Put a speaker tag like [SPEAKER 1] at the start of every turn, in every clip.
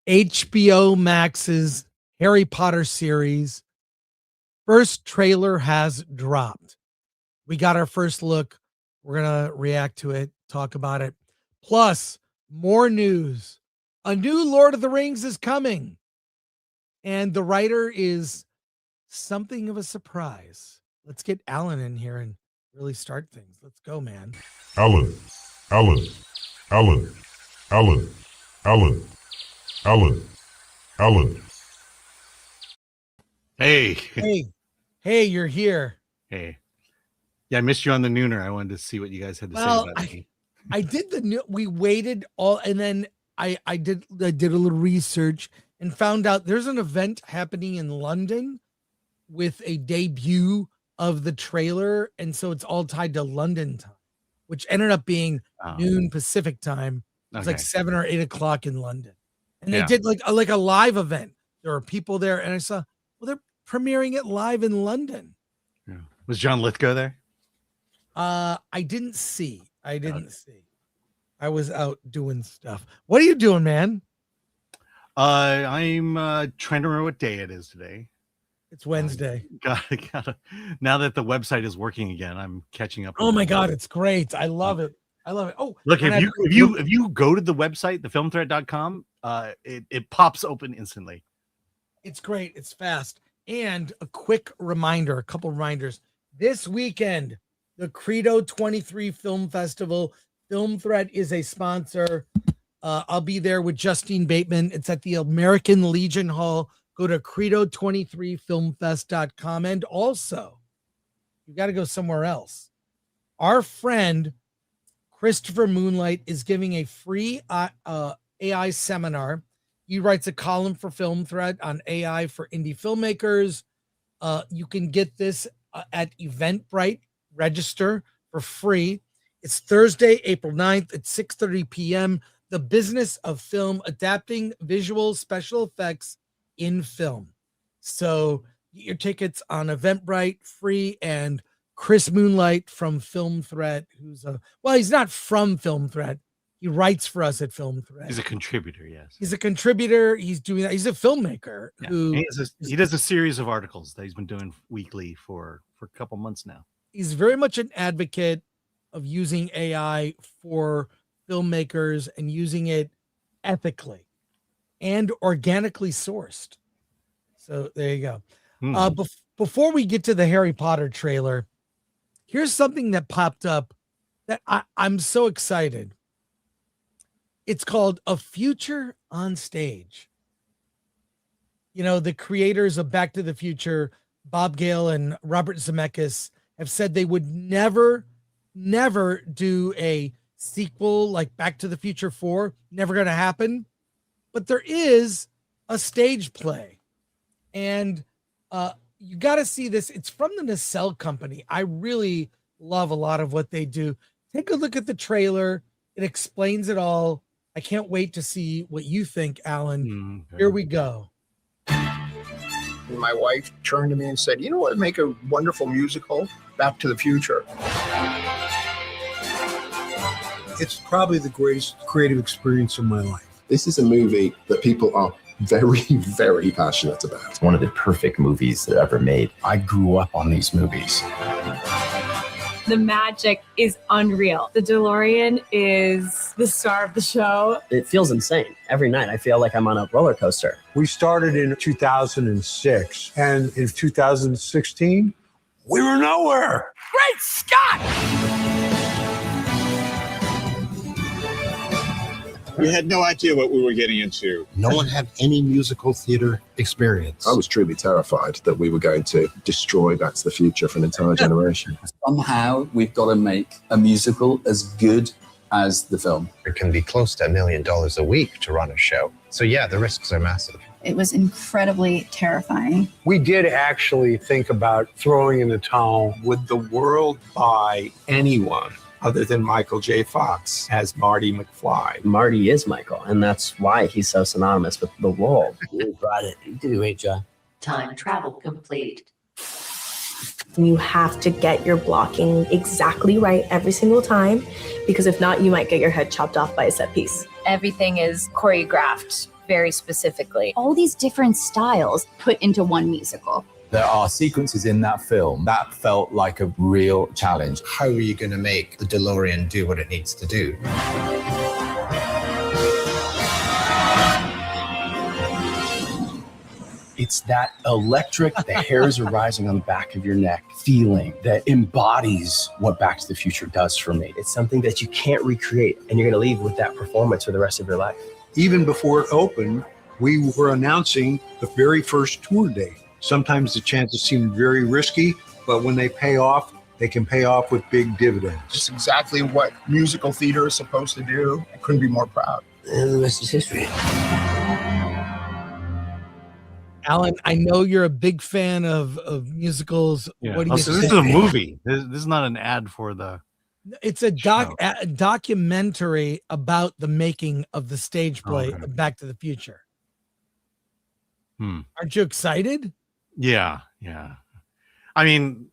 [SPEAKER 1] HBO Max's Harry Potter series. First trailer has dropped. We got our first look. We're going to react to it, talk about it. Plus, more news. A new Lord of the Rings is coming. And the writer is something of a surprise. Let's get Alan in here and really start things. Let's go, man.
[SPEAKER 2] Alan.
[SPEAKER 1] Hey, you're here.
[SPEAKER 3] Hey. Yeah, I missed you on the Nooner. I wanted to see what you guys had to say about me.
[SPEAKER 1] I did we waited all, and then I did a little research and found out there's an event happening in London with a debut of the trailer, and so it's all tied to London time, which ended up being noon Pacific time. It's like 7 or 8 o'clock in London, and they did like a live event. There were people there, and I saw, well, they're premiering it live in London.
[SPEAKER 3] Yeah. Was John Lithgow there?
[SPEAKER 1] I didn't see. I was out doing stuff. What are you doing, man?
[SPEAKER 3] I'm trying to remember what day it is today.
[SPEAKER 1] It's Wednesday.
[SPEAKER 3] Gotta. Now that the website is working again, I'm catching up.
[SPEAKER 1] Oh my God, it's great. I love it. Oh,
[SPEAKER 3] look, if you go to the website, thefilmthreat.com, it pops open instantly.
[SPEAKER 1] It's great. It's fast. And a couple reminders. This weekend, the Credo 23 Film Festival. Film Threat is a sponsor. I'll be there with Justine Bateman. It's at the American Legion Hall. Go to credo23filmfest.com. And also, you got to go somewhere else. Our friend, Christopher Moonlight, is giving a free AI seminar. He writes a column for Film Threat on AI for indie filmmakers. You can get this at Eventbrite. Register for free. It's Thursday, April 9th at 6:30 p.m. The Business of Film, Adapting Visual Special Effects in Film. So get your tickets on Eventbrite, free. And Chris Moonlight from Film Threat, he's not from Film Threat. He writes for us at Film Threat.
[SPEAKER 3] He's a contributor, yes.
[SPEAKER 1] He's a contributor. He's doing that. He's a filmmaker.
[SPEAKER 3] Yeah. He does a series of articles that he's been doing weekly for a couple months now.
[SPEAKER 1] He's very much an advocate of using AI for filmmakers and using it ethically and organically sourced. So there you go. Before we get to the Harry Potter trailer, here's something that popped up that I'm so excited. It's called A Future on Stage. You know, the creators of Back to the Future, Bob Gale and Robert Zemeckis, have said they would never do a sequel like Back to the Future 4. Never going to happen. But there is a stage play. And you got to see this. It's from the Nacelle Company. I really love a lot of what they do. Take a look at the trailer. It explains it all. I can't wait to see what you think, Alan. Here we go.
[SPEAKER 4] My wife turned to me and said, you know what would make a wonderful musical? Back to the Future.
[SPEAKER 5] It's probably the greatest creative experience of my life.
[SPEAKER 6] This is a movie that people are very, very passionate about.
[SPEAKER 7] It's one of the perfect movies that ever made.
[SPEAKER 8] I grew up on these movies.
[SPEAKER 9] The magic is unreal. The DeLorean is the star of the show.
[SPEAKER 10] It feels insane. Every night I feel like I'm on a roller coaster.
[SPEAKER 5] We started in 2006, and in 2016, we were nowhere.
[SPEAKER 9] Great Scott!
[SPEAKER 11] We had no idea what we were getting into.
[SPEAKER 12] No one had any musical theater experience.
[SPEAKER 6] I was truly terrified that we were going to destroy Back to the Future for an entire generation.
[SPEAKER 13] Somehow we've got to make a musical as good as the film.
[SPEAKER 12] It can be close to $1 million a week to run a show. So yeah, the risks are massive.
[SPEAKER 14] It was incredibly terrifying.
[SPEAKER 5] We did actually think about throwing in the towel. Would the world buy anyone other than Michael J. Fox as Marty McFly?
[SPEAKER 10] Marty is Michael, and that's why he's so synonymous with the role.
[SPEAKER 15] You brought it. You did a great job.
[SPEAKER 16] Time travel complete.
[SPEAKER 17] You have to get your blocking exactly right every single time, because if not, you might get your head chopped off by a set piece.
[SPEAKER 9] Everything is choreographed
[SPEAKER 17] very specifically.
[SPEAKER 14] All these different styles put into one musical.
[SPEAKER 8] There are sequences in that film that felt like a real challenge.
[SPEAKER 12] How are you going to make the DeLorean do what it needs to do?
[SPEAKER 15] It's that electric, the hairs are rising on the back of your neck feeling that embodies what Back to the Future does for me.
[SPEAKER 10] It's something that you can't recreate, and you're going to leave with that performance for the rest of your life.
[SPEAKER 5] Even before it opened, we were announcing the very first tour date. Sometimes the chances seem very risky, but when they pay off, they can pay off with big dividends.
[SPEAKER 4] Just exactly what musical theater is supposed to do. I couldn't be more proud.
[SPEAKER 15] And the rest is history.
[SPEAKER 1] Alan, I know you're a big fan of musicals.
[SPEAKER 3] Yeah.
[SPEAKER 1] What do you
[SPEAKER 3] So this
[SPEAKER 1] think?
[SPEAKER 3] is a movie. This is not an ad for the.
[SPEAKER 1] It's a documentary about the making of the stage play of Back to the Future. Aren't you excited?
[SPEAKER 3] Yeah. I mean,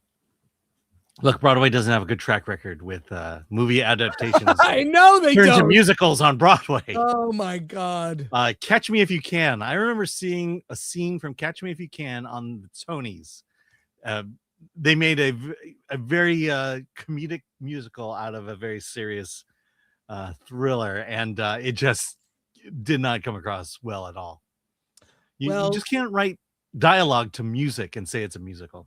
[SPEAKER 3] look, Broadway doesn't have a good track record with movie adaptations.
[SPEAKER 1] I know they
[SPEAKER 3] turn to
[SPEAKER 1] don't.
[SPEAKER 3] musicals on Broadway.
[SPEAKER 1] Oh my God.
[SPEAKER 3] Catch Me If You Can. I remember seeing a scene from Catch Me If You Can on the Tonys. They made a very comedic musical out of a very serious thriller, and it just did not come across well at all. You just can't write dialogue to music and say it's a musical.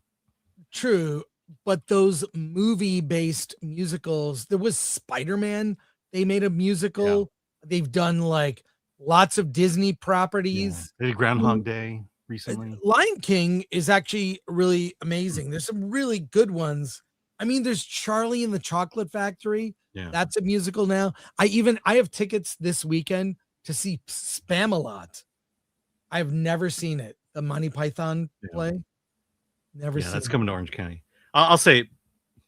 [SPEAKER 1] True, but those movie-based musicals, there was Spider-Man, they made a musical. Yeah. They've done like lots of Disney properties.
[SPEAKER 3] They did Groundhog Day recently.
[SPEAKER 1] Lion King is actually really amazing. There's some really good ones. I mean, there's Charlie and the Chocolate Factory. Yeah. That's a musical now. I have tickets this weekend to see Spamalot. I've never seen it. The Monty Python play. Never seen
[SPEAKER 3] that's
[SPEAKER 1] it.
[SPEAKER 3] Coming to Orange County. I'll say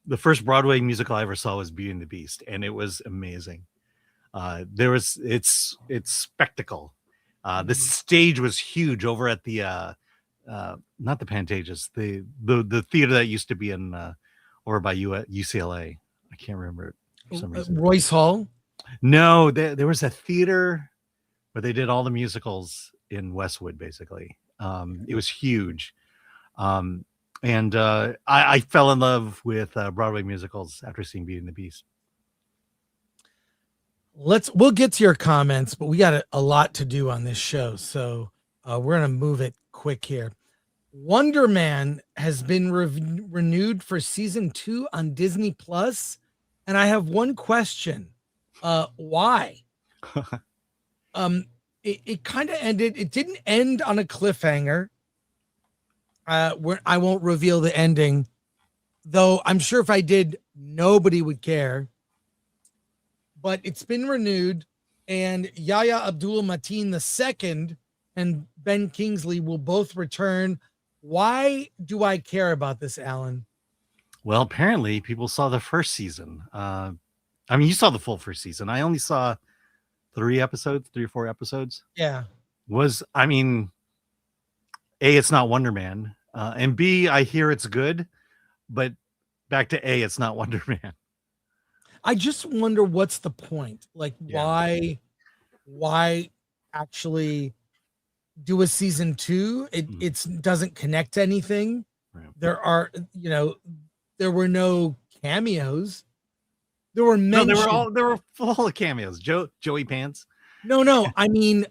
[SPEAKER 3] the first Broadway musical I ever saw was Beauty and the Beast, and it was amazing. It's spectacle. The stage was huge over at the not the Pantages, the theater that used to be in over by UCLA. I can't remember it for some reason.
[SPEAKER 1] Royce Hall?
[SPEAKER 3] No, there was a theater where they did all the musicals in Westwood, basically. It was huge. And I fell in love with Broadway musicals after seeing Beauty and the Beast.
[SPEAKER 1] We'll get to your comments, but we got a lot to do on this show, so we're gonna move it quick here. Wonder Man has been renewed for season 2 on Disney Plus, and I have one question: why? It kind of ended. It didn't end on a cliffhanger. Where I won't reveal the ending, though I'm sure if I did, nobody would care. But it's been renewed, and Yahya Abdul-Mateen II and Ben Kingsley will both return. Why do I care about this, Alan?
[SPEAKER 3] Well, apparently people saw the first season. I mean, you saw the full first season. I only saw 3 or 4 episodes.
[SPEAKER 1] Yeah.
[SPEAKER 3] I mean, A, it's not Wonder Man. And B, I hear it's good, but back to A, it's not Wonder Man.
[SPEAKER 1] I just wonder what's the point? Like, why actually do a season 2? It doesn't connect to anything. Right. There were no cameos. There were mentions.
[SPEAKER 3] No, they were full of cameos. Joey Pants.
[SPEAKER 1] No. I mean,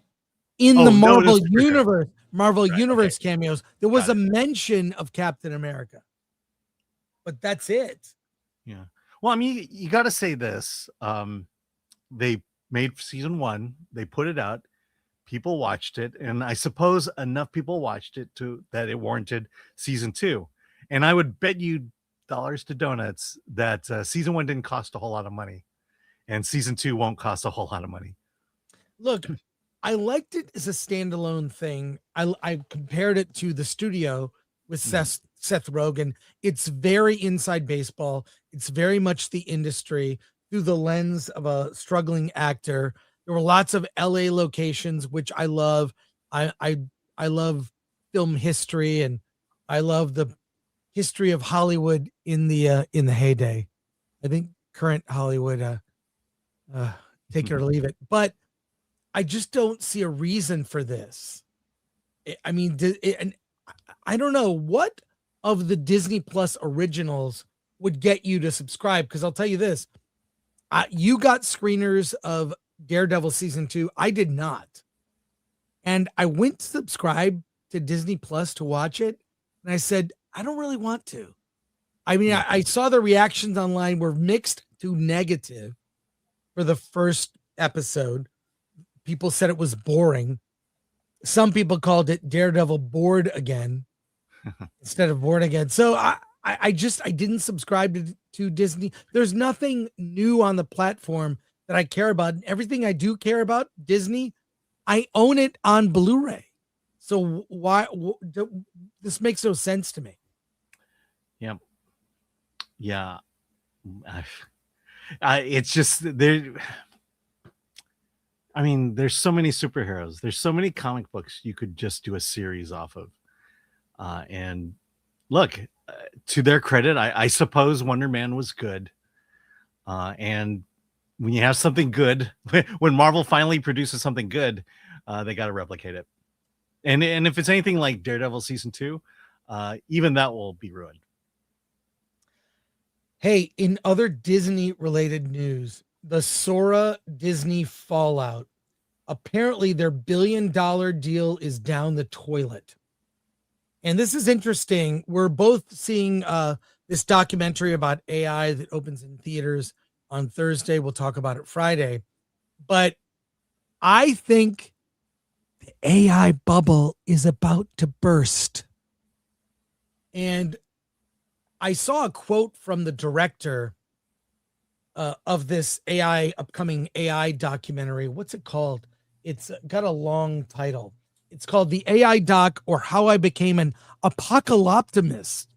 [SPEAKER 1] in the Marvel Universe. Marvel Universe cameos, there was a mention of Captain America, but that's it.
[SPEAKER 3] Yeah. Well, I mean, you got to say this. They made season 1, they put it out, people watched it, and I suppose enough people watched it that it warranted season 2. And I would bet you dollars to donuts that season 1 didn't cost a whole lot of money, and season 2 won't cost a whole lot of money.
[SPEAKER 1] Look, I liked it as a standalone thing. I compared it to The Studio with Seth Rogen. It's very inside baseball. It's very much the industry through the lens of a struggling actor. There were lots of LA locations, which I love. I love film history, and I love the history of Hollywood in the heyday. I think current Hollywood, take it or leave it. But I just don't see a reason for this. I mean, and I don't know what of the Disney Plus originals would get you to subscribe. Because I'll tell you this, you got screeners of Daredevil season 2. I did not. And I went to subscribe to Disney Plus to watch it. And I said, I don't really want to. I mean, I saw the reactions online were mixed to negative for the first episode. People said it was boring. Some people called it Daredevil bored again instead of born again. So I didn't subscribe to Disney. There's nothing new on the platform that I care about. Everything I do care about, Disney, I own it on Blu-ray. So this makes no sense to me.
[SPEAKER 3] Yeah. Yeah. It's just there. I mean, there's so many superheroes. There's so many comic books you could just do a series off of. And look, to their credit, I suppose Wonder Man was good. And when you have something good, when Marvel finally produces something good, they got to replicate it. And if it's anything like Daredevil season 2, even that will be ruined.
[SPEAKER 1] Hey, in other Disney related news, the Sora-Disney Fallout. Apparently their $1 billion deal is down the toilet. And this is interesting. We're both seeing this documentary about AI that opens in theaters on Thursday. We'll talk about it Friday. But I think the AI bubble is about to burst. And I saw a quote from the director of this upcoming AI documentary. What's it called? It's got a long title. It's called The AI Doc, or How I Became an Apocalyptimist.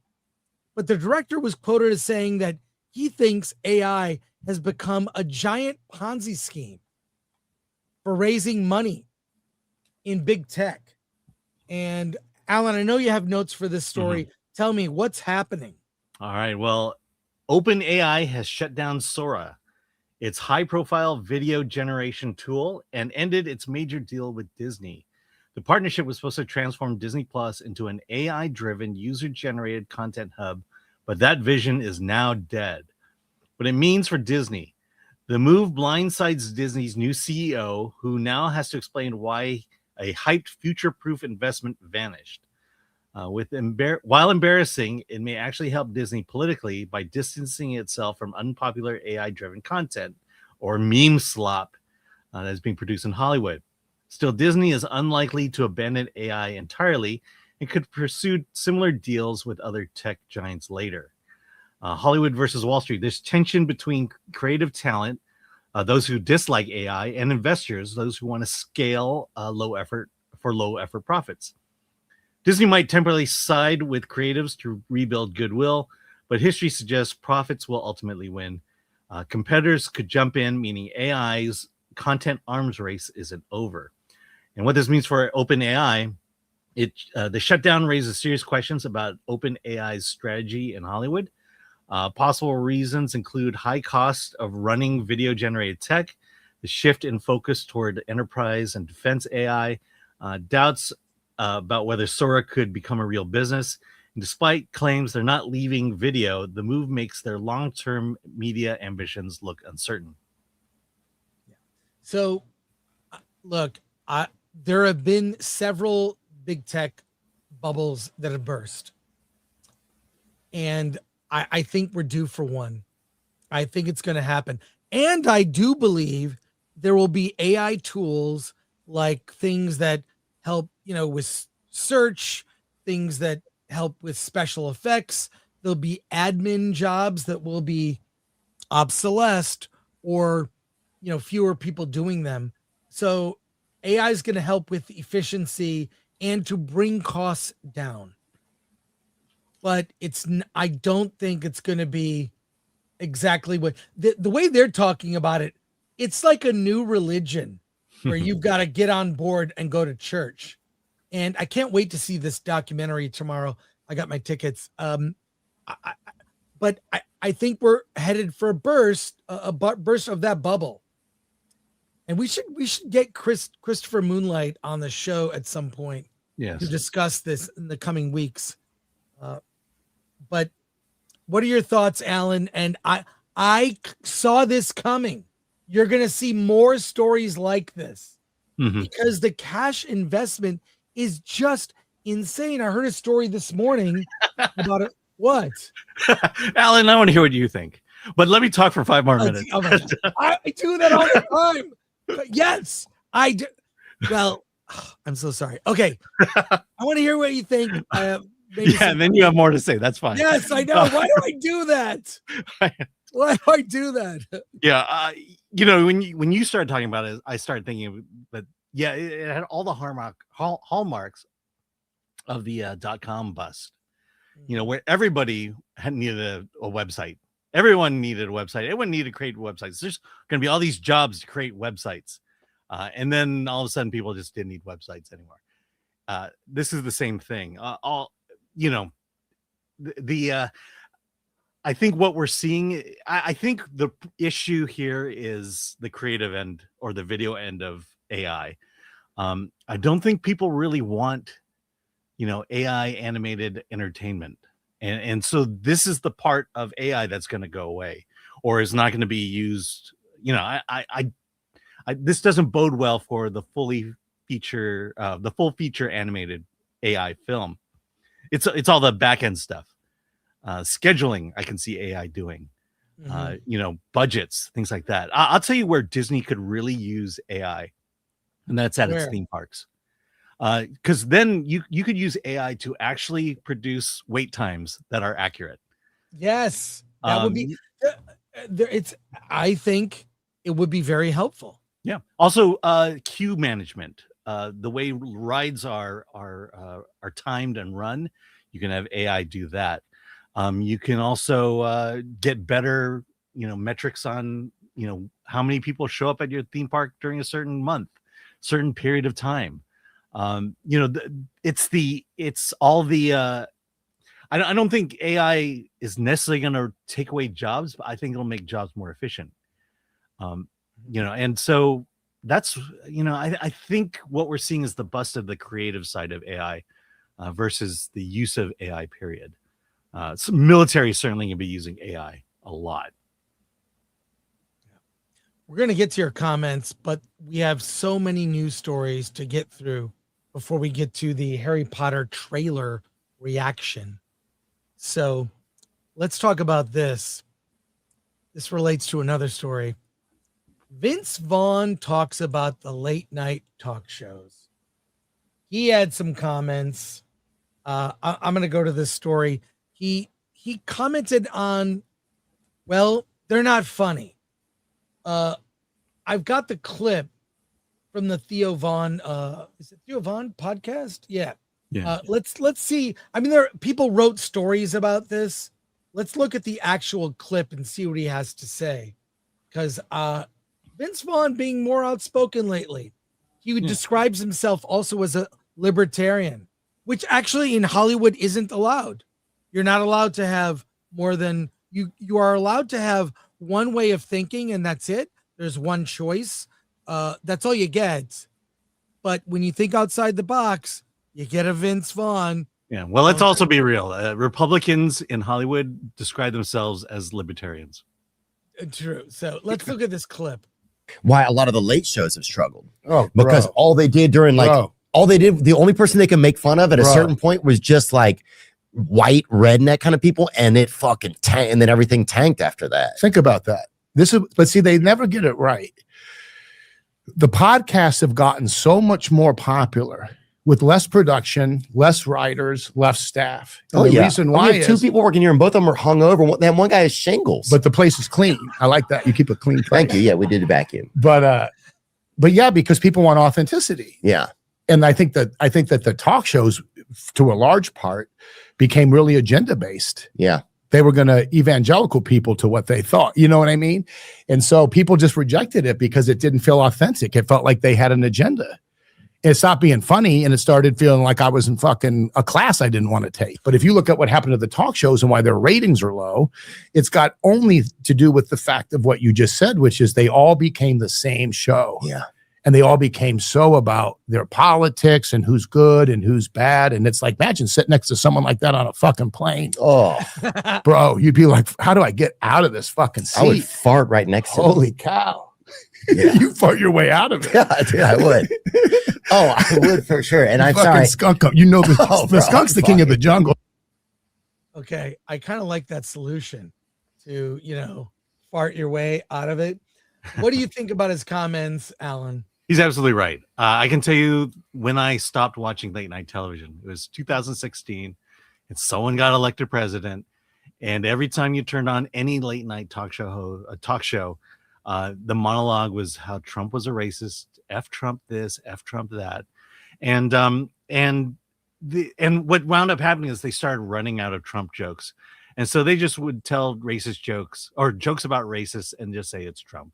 [SPEAKER 1] But the director was quoted as saying that he thinks AI has become a giant Ponzi scheme for raising money in big tech. And Alan, I know you have notes for this story. Mm-hmm. Tell me what's happening.
[SPEAKER 3] All right. Well, OpenAI has shut down Sora, its high-profile video generation tool, and ended its major deal with Disney. The partnership was supposed to transform Disney Plus into an AI-driven, user-generated content hub, but that vision is now dead. What it means for Disney: the move blindsides Disney's new CEO, who now has to explain why a hyped future-proof investment vanished. While embarrassing, it may actually help Disney politically by distancing itself from unpopular AI-driven content or meme slop that is being produced in Hollywood. Still, Disney is unlikely to abandon AI entirely and could pursue similar deals with other tech giants later. Hollywood versus Wall Street. There's tension between creative talent, those who dislike AI, and investors, those who want to scale low effort profits. Disney might temporarily side with creatives to rebuild goodwill, but history suggests profits will ultimately win. Competitors could jump in, meaning AI's content arms race isn't over. And what this means for OpenAI, the shutdown raises serious questions about OpenAI's strategy in Hollywood. Possible reasons include high cost of running video-generated tech, the shift in focus toward enterprise and defense AI, doubts about whether Sora could become a real business. And despite claims they're not leaving video, the move makes their long-term media ambitions look uncertain.
[SPEAKER 1] So, look, there have been several big tech bubbles that have burst. And I think we're due for one. I think it's going to happen. And I do believe there will be AI tools, like things that help, with search, things that help with special effects. There'll be admin jobs that will be obsolete, or, fewer people doing them. So AI is going to help with efficiency and to bring costs down. But I don't think it's going to be exactly what the way they're talking about it. It's like a new religion where you've got to get on board and go to church. And I can't wait to see this documentary tomorrow. I got my tickets. But I think we're headed for a burst of that bubble. And we should get Christopher Moonlight on the show at some point
[SPEAKER 3] Yes.
[SPEAKER 1] to discuss this in the coming weeks. But what are your thoughts, Alan? And I saw this coming. You're going to see more stories like this because the cash investment is just insane. I heard a story this morning about it. What?
[SPEAKER 3] Alan, I want to hear what you think. But let me talk for 5 more minutes.
[SPEAKER 1] Oh my God. I do that all the time. Yes, I do. Well, I'm so sorry. Okay. I want to hear what you think.
[SPEAKER 3] And then you have more to say. That's fine.
[SPEAKER 1] Yes, I know. Why do I do that? Why do I do that?
[SPEAKER 3] Yeah. When you started talking about it, I started thinking that, yeah, it had all the hallmarks of the .com bust, where everybody needed a website. Everyone needed a website. Everyone needed to create websites. There's going to be all these jobs to create websites. And then all of a sudden people just didn't need websites anymore. This is the same thing. I think what we're seeing, I think the issue here is the creative end or the video end of AI. I don't think people really want, AI animated entertainment. And so this is the part of AI that's going to go away or is not going to be used. This doesn't bode well for the full feature animated AI film. It's all the back end stuff. Scheduling, I can see AI doing, budgets, things like that. I'll tell you where Disney could really use AI, and that's at its theme parks. Because then you could use AI to actually produce wait times that are accurate.
[SPEAKER 1] Yes, that would be. I think it would be very helpful.
[SPEAKER 3] Yeah. Also, queue management. The way rides are timed and run, you can have AI do that. You can also get better, metrics on, how many people show up at your theme park during a certain month, certain period of time. It's all the. I don't think AI is necessarily going to take away jobs, but I think it'll make jobs more efficient. And so that's, I think what we're seeing is the bust of the creative side of AI versus the use of AI, period. So military is certainly going to be using AI a lot.
[SPEAKER 1] We're going to get to your comments, but we have so many news stories to get through before we get to the Harry Potter trailer reaction. So let's talk about this. This relates to another story. Vince Vaughn talks about the late night talk shows. He had some comments. I'm going to go to this story. He commented on, well, they're not funny. I've got the clip from the Theo Vaughn. Is it Theo Vaughn podcast? Yeah. Let's see. I mean, people wrote stories about this. Let's look at the actual clip and see what he has to say. Because Vince Vaughn being more outspoken lately. He describes himself also as a libertarian, which actually in Hollywood isn't allowed. You're not allowed to have more than you are allowed to have one way of thinking, and that's it. There's one choice. That's all you get. But when you think outside the box, you get a Vince Vaughn.
[SPEAKER 3] Yeah. Well, let's also be real. Republicans in Hollywood describe themselves as libertarians.
[SPEAKER 1] True. So let's look at this clip.
[SPEAKER 2] Why a lot of the late shows have struggled.
[SPEAKER 18] Oh,
[SPEAKER 2] because all they did during the only person they can make fun of at a certain point was just like white redneck kind of people, and it fucking tanked, and then everything tanked after that.
[SPEAKER 18] Think about that. But see, they never get it right. The podcasts have gotten so much more popular with less production, less writers, less staff. And the reason why
[SPEAKER 2] is two people working here, and both of them are hungover. Then one guy has shingles,
[SPEAKER 18] but the place is clean. I like that. You keep a clean place.
[SPEAKER 2] Thank you. Yeah, we did a vacuum.
[SPEAKER 18] But yeah, because people want authenticity.
[SPEAKER 2] Yeah.
[SPEAKER 18] And I think that the talk shows, to a large part, became really agenda based.
[SPEAKER 2] Yeah.
[SPEAKER 18] They were going to evangelical people to what they thought. You know what I mean? And so people just rejected it because it didn't feel authentic. It felt like they had an agenda. It stopped being funny, and it started feeling like I was in fucking a class I didn't want to take. But if you look at what happened to the talk shows and why their ratings are low, it's got only to do with the fact of what you just said, which is they all became the same show.
[SPEAKER 2] Yeah.
[SPEAKER 18] And they all became so about their politics and who's good and who's bad. And it's like, imagine sitting next to someone like that on a fucking plane.
[SPEAKER 2] Oh,
[SPEAKER 18] bro, you'd be like, how do I get out of this fucking seat?
[SPEAKER 2] I would fart right next to
[SPEAKER 18] Holy cow.
[SPEAKER 2] Yeah.
[SPEAKER 18] You fart your way out of it.
[SPEAKER 2] Yeah, dude, I would. Oh, I would for sure. And I'm
[SPEAKER 18] fucking
[SPEAKER 2] sorry.
[SPEAKER 18] Skunk, you know, the
[SPEAKER 2] bro,
[SPEAKER 18] skunk's the king of the jungle.
[SPEAKER 1] Okay, I kind of like that solution to, fart your way out of it. What do you think about his comments, Alan?
[SPEAKER 3] He's absolutely right. I can tell you when I stopped watching late night television, it was 2016, and someone got elected president. And every time you turned on any late night talk show, the monologue was how Trump was a racist, F Trump this, F Trump that. And what wound up happening is they started running out of Trump jokes. And so they just would tell racist jokes or jokes about racists and just say it's Trump.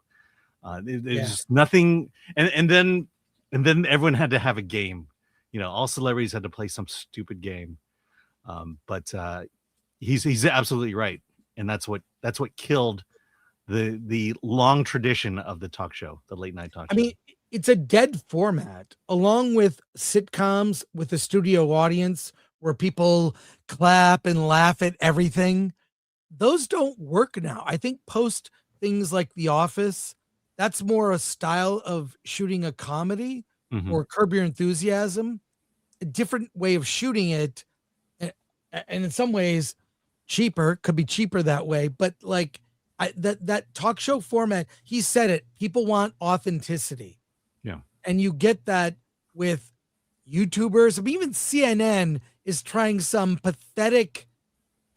[SPEAKER 3] There's just nothing. And then everyone had to have a game. All celebrities had to play some stupid game. But he's absolutely right. And that's what killed the long tradition of the talk show, the late night talk show.
[SPEAKER 1] I mean, it's a dead format, along with sitcoms with a studio audience where people clap and laugh at everything. Those don't work now. I think post things like The Office, that's more a style of shooting a comedy or Curb Your Enthusiasm, a different way of shooting it. And in some ways cheaper, could be cheaper that way. But like that talk show format, he said it, people want authenticity.
[SPEAKER 3] Yeah.
[SPEAKER 1] And you get that with YouTubers. I mean, even CNN is trying some pathetic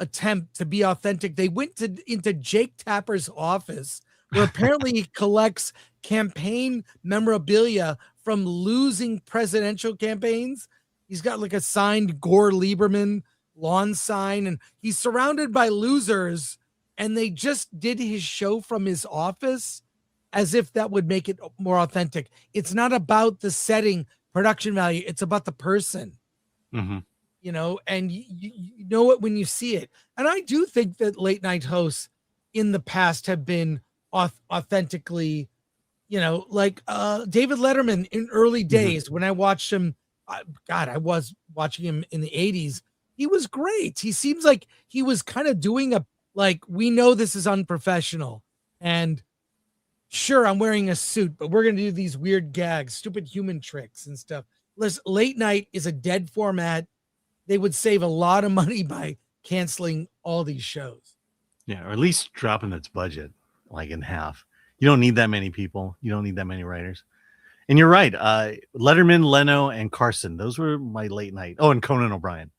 [SPEAKER 1] attempt to be authentic. They went into Jake Tapper's office, where apparently he collects campaign memorabilia from losing presidential campaigns. He's got like a signed Gore Lieberman lawn sign, and he's surrounded by losers, and they just did his show from his office as if that would make it more authentic. It's not about the setting, production value. It's about the person, and you know it when you see it. And I do think that late night hosts in the past have been authentically, like David Letterman in early days when I watched him. I was watching him in the 80s. He was great. He seems like he was kind of doing we know this is unprofessional, and sure, I'm wearing a suit, but we're going to do these weird gags, stupid human tricks and stuff. Listen, late night is a dead format. They would save a lot of money by canceling all these shows.
[SPEAKER 3] Yeah, or at least dropping its budget like in half. You don't need that many people. You don't need that many writers. And you're right. Letterman, Leno, and Carson. Those were my late night. Oh, and Conan O'Brien.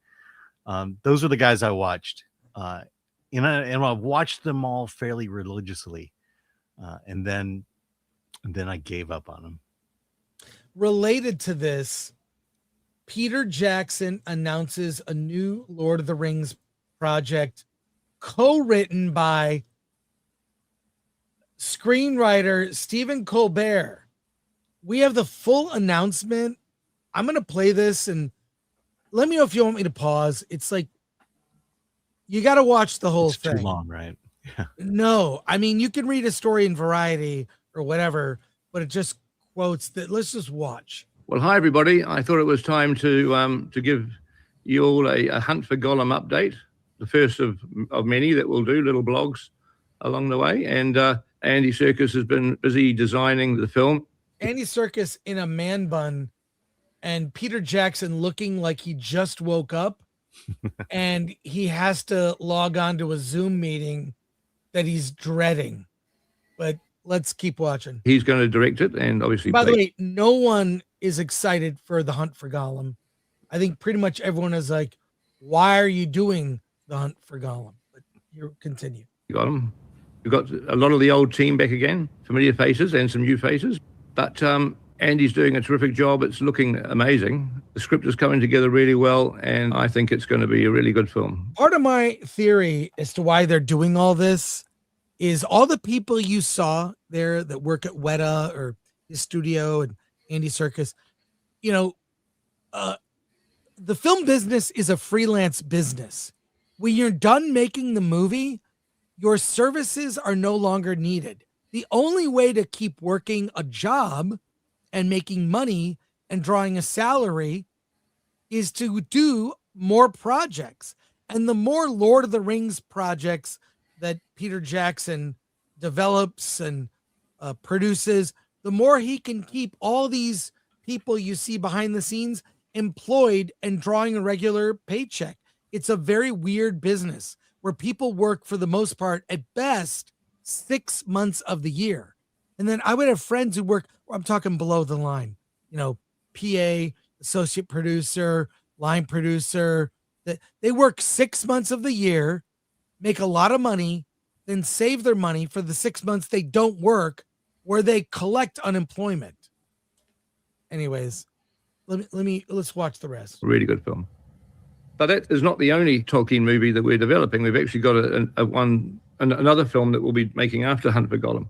[SPEAKER 3] Those are the guys I watched. And I watched them all fairly religiously. And then I gave up on them.
[SPEAKER 1] Related to this, Peter Jackson announces a new Lord of the Rings project co-written by screenwriter Stephen Colbert. We have the full announcement. I'm going to play this and let me know if you want me to pause. It's like, you got to watch the whole thing.
[SPEAKER 3] Too long, right? Yeah.
[SPEAKER 1] No, I mean, you can read a story in Variety or whatever, but it just quotes that. Let's just watch.
[SPEAKER 19] Well, hi, everybody. I thought it was time to give you all a Hunt for Gollum update, the first of many that we'll do, little blogs along the way. And Andy Serkis has been busy designing the film.
[SPEAKER 1] Andy Serkis in a man bun and Peter Jackson looking like he just woke up and he has to log on to a Zoom meeting that he's dreading. But let's keep watching.
[SPEAKER 19] He's going to direct it, and obviously...
[SPEAKER 1] By the way, no one is excited for the Hunt for Gollum. I think pretty much everyone is like, why are you doing the Hunt for Gollum? But you continue.
[SPEAKER 19] Got him. We've got a lot of the old team back again, familiar faces and some new faces. But Andy's doing a terrific job. It's looking amazing. The script is coming together really well, and I think it's going to be a really good film.
[SPEAKER 1] Part of my theory as to why they're doing all this is all the people you saw there that work at Weta or his studio and Andy Serkis, you know, the film business is a freelance business. When you're done making the movie, your services are no longer needed. The only way to keep working a job and making money and drawing a salary is to do more projects. And the more Lord of the Rings projects that Peter Jackson develops and produces, the more he can keep all these people you see behind the scenes employed and drawing a regular paycheck. It's a very weird business where people work, for the most part, at best 6 months of the year. And then I would have friends who work, I'm talking below the line, you know, PA, associate producer, line producer, that they work 6 months of the year, make a lot of money, then save their money for the 6 months they don't work, where they collect unemployment. Anyways, let's watch the rest.
[SPEAKER 19] Really good film. But that is not the only Tolkien movie that we're developing. We've actually got another film that we'll be making after Hunt for Gollum.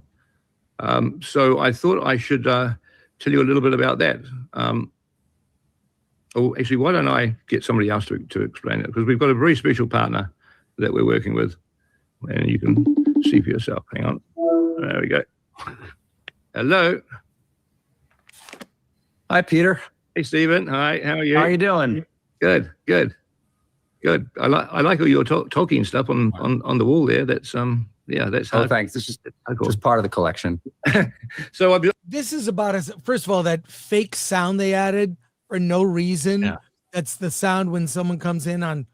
[SPEAKER 19] So I thought I should tell you a little bit about that. Actually, why don't I get somebody else to explain it? Because we've got a very special partner that we're working with, and you can see for yourself. Hang on. There we go. Hello.
[SPEAKER 20] Hi, Peter.
[SPEAKER 19] Hey, Stephen. Hi. How are you?
[SPEAKER 20] How are you doing?
[SPEAKER 19] Good. I like all your Tolkien stuff on the wall there. That's that's.
[SPEAKER 20] Oh, thanks. This is just part of the collection.
[SPEAKER 19] So
[SPEAKER 1] this is about us. First of all, that fake sound they added for no reason.
[SPEAKER 3] Yeah.
[SPEAKER 1] That's the sound when someone comes in on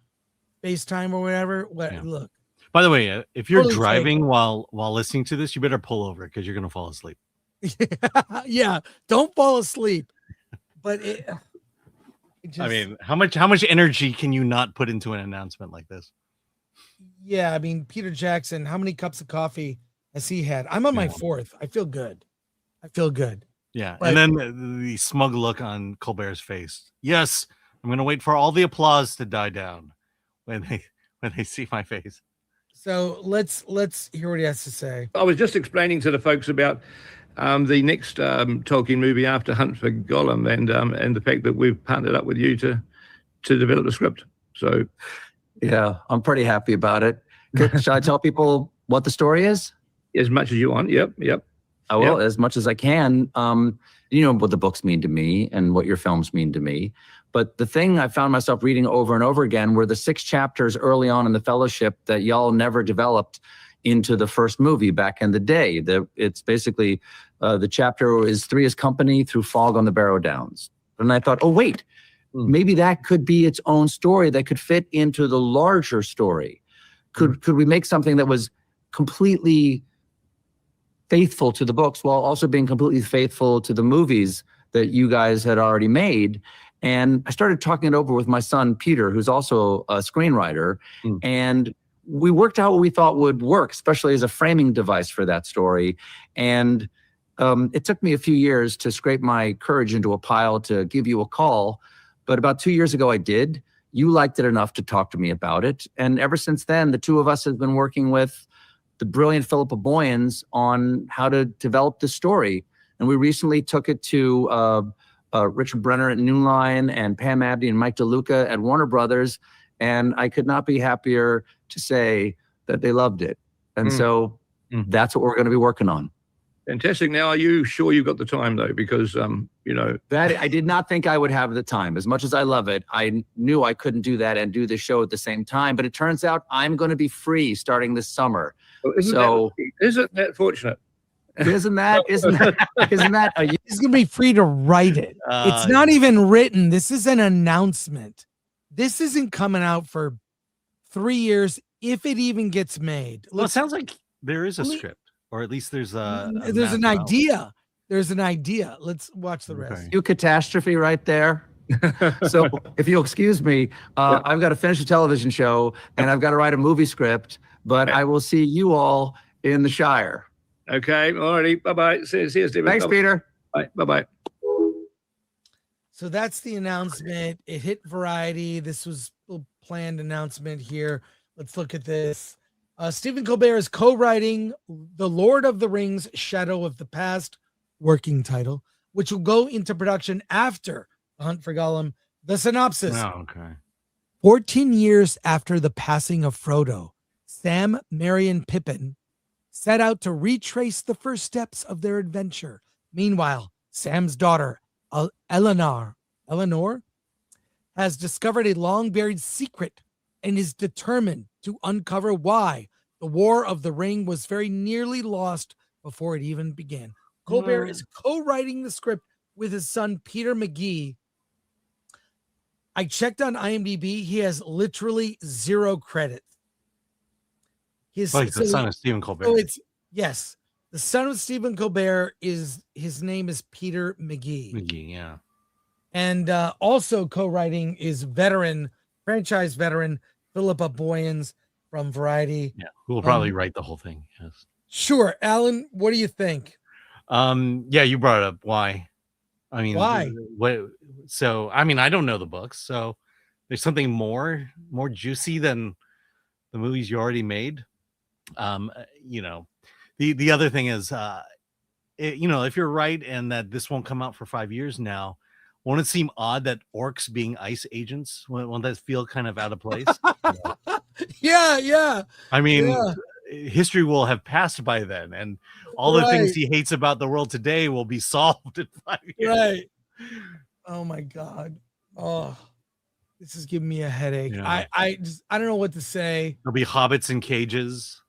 [SPEAKER 1] FaceTime or whatever. Look.
[SPEAKER 3] By the way, if you're
[SPEAKER 1] Totally
[SPEAKER 3] driving
[SPEAKER 1] fake.
[SPEAKER 3] while listening to this, you better pull over because you're gonna fall asleep.
[SPEAKER 1] Yeah, don't fall asleep. But it just,
[SPEAKER 3] I mean, how much energy can you not put into an announcement like this?
[SPEAKER 1] yeah, I mean, Peter Jackson, how many cups of coffee has he had? I'm on my fourth. I feel good.
[SPEAKER 3] Yeah,
[SPEAKER 1] But-
[SPEAKER 3] and then the smug look on Colbert's face. Yes, I'm gonna wait for all the applause to die down when they see my face.
[SPEAKER 1] So let's hear what he has to say.
[SPEAKER 19] I was just explaining to the folks about the next Tolkien movie after Hunt for Gollum, and the fact that we've partnered up with you to develop the script. So,
[SPEAKER 20] Yeah, I'm pretty happy about it. Should I tell people what the story is?
[SPEAKER 19] as much as you want. Yep.
[SPEAKER 20] I will, as much as I can. You know what the books mean to me and what your films mean to me. But the thing I found myself reading over and over again were the 6 chapters early on in the Fellowship that y'all never developed into the first movie back in the day. It's basically the chapter is 3 is Company through Fog on the Barrow Downs. And I thought, oh, wait, maybe that could be its own story that could fit into the larger story. Could we make something that was completely faithful to the books while also being completely faithful to the movies that you guys had already made? And I started talking it over with my son, Peter, who's also a screenwriter. And we worked out what we thought would work, especially as a framing device for that story. And it took me a few years to scrape my courage into a pile to give you a call. But about 2 years ago, I did. You liked it enough to talk to me about it. And ever since then, the two of us have been working with the brilliant Philippa Boyens on how to develop the story. And we recently took it to Richard Brenner at New Line and Pam Abdi and Mike DeLuca at Warner Brothers. And I could not be happier to say that they loved it. And so that's what we're going to be working on.
[SPEAKER 19] Fantastic. Now, are you sure you've got the time, though? Because,
[SPEAKER 20] that I did not think I would have the time. As much as I love it, I knew I couldn't do that and do the show at the same time. But it turns out I'm going to be free starting this summer.
[SPEAKER 19] Isn't that fortunate?
[SPEAKER 20] Isn't that? He's
[SPEAKER 1] gonna be free to write it. It's not even written. This is an announcement. This isn't coming out for 3 years, if it even gets made.
[SPEAKER 3] Well, it sounds like there is a script, or at least there's
[SPEAKER 1] there's an idea. There's an idea. Let's watch the rest.
[SPEAKER 20] You catastrophe right there. So if you'll excuse me, I've got to finish a television show and I've got to write a movie script, but I will see you all in the Shire.
[SPEAKER 19] Okay. All righty. Bye-bye. See you, Stephen.
[SPEAKER 20] Thanks, Peter.
[SPEAKER 19] Bye. Bye-bye.
[SPEAKER 1] So that's the announcement. It hit Variety. This was a planned announcement here. Let's look at this. Stephen Colbert is co-writing The Lord of the Rings, Shadow of the Past, working title, which will go into production after Hunt for Gollum. The synopsis.
[SPEAKER 3] Oh, okay.
[SPEAKER 1] 14 years after the passing of Frodo, Sam, Merry, and Pippin set out to retrace the first steps of their adventure. Meanwhile, Sam's daughter, Eleanor, has discovered a long-buried secret and is determined to uncover why the War of the Ring was very nearly lost before it even began. Colbert is co-writing the script with his son, Peter McGee. I checked on IMDb. He has literally 0 credits.
[SPEAKER 3] He's the son of Stephen Colbert.
[SPEAKER 1] So yes, the son of Stephen Colbert his name is Peter McGee.
[SPEAKER 3] McGee, yeah.
[SPEAKER 1] And also co-writing is franchise veteran Philippa Boyens from Variety.
[SPEAKER 3] Yeah, who will probably write the whole thing. Yes.
[SPEAKER 1] Sure, Alan. What do you think?
[SPEAKER 3] Yeah, you brought it up. Why? I mean,
[SPEAKER 1] why?
[SPEAKER 3] What? So, I mean, I don't know the books, so there's something more juicy than the movies you already made. You know, the other thing is, you know, if you're right and that this won't come out for 5 years now, won't it seem odd that orcs being ice agents? Won't that feel kind of out of place?
[SPEAKER 1] Yeah.
[SPEAKER 3] I mean, history will have passed by then, and all the things he hates about the world today will be solved in 5 years.
[SPEAKER 1] Right. Oh my God. Oh, this is giving me a headache.
[SPEAKER 3] Yeah.
[SPEAKER 1] I don't know what to say.
[SPEAKER 3] There'll be hobbits in cages.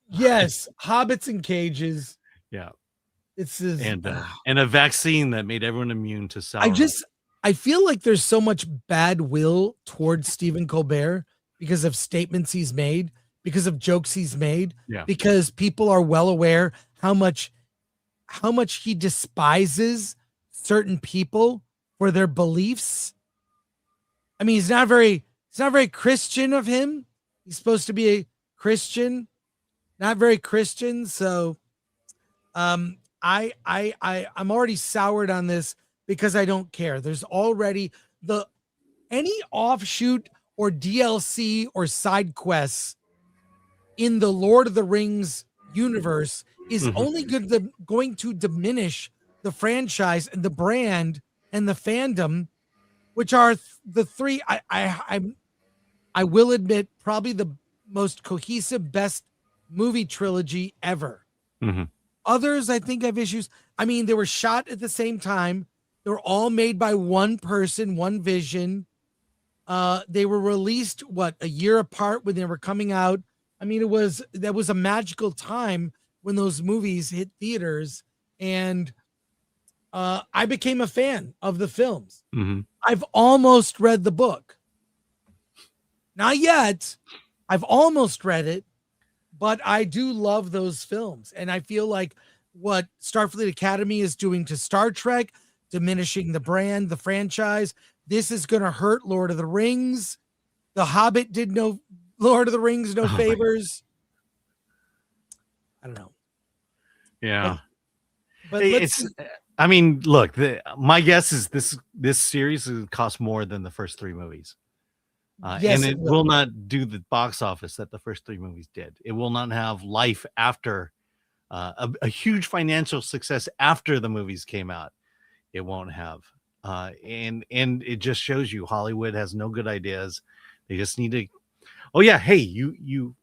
[SPEAKER 1] Yes, hobbits in cages.
[SPEAKER 3] Yeah.
[SPEAKER 1] It's just,
[SPEAKER 3] and a vaccine that made everyone immune to Sauron.
[SPEAKER 1] I feel like there's so much bad will towards Stephen Colbert because of statements he's made, because of jokes he's made, because people are well aware how much he despises certain people for their beliefs. I mean, it's not very Christian of him. He's supposed to be a Christian, not very Christian. So, I'm already soured on this because I don't care. There's already any offshoot or DLC or side quests in the Lord of the Rings universe is only going to diminish the franchise and the brand and the fandom, which are the three. I will admit, probably the most cohesive, best movie trilogy ever. Others, I think, have issues. I mean, they were shot at the same time. They were all made by one person, one vision. They were released, a year apart when they were coming out. I mean, that was a magical time when those movies hit theaters, and I became a fan of the films. I've almost read the book. Not yet. I've almost read it. But I do love those films. And I feel like what Starfleet Academy is doing to Star Trek, diminishing the brand, the franchise, this is going to hurt Lord of the Rings. The Hobbit did no Lord of the Rings, no favors. I don't know.
[SPEAKER 3] Yeah.
[SPEAKER 1] But
[SPEAKER 3] I mean, look, my guess is this series cost more than the first 3 movies.
[SPEAKER 1] Yes,
[SPEAKER 3] and it will not do the box office that the first 3 movies did. It will not have life after a huge financial success after the movies came out. It won't have. And it just shows you Hollywood has no good ideas. They just need to. Oh yeah, hey, you.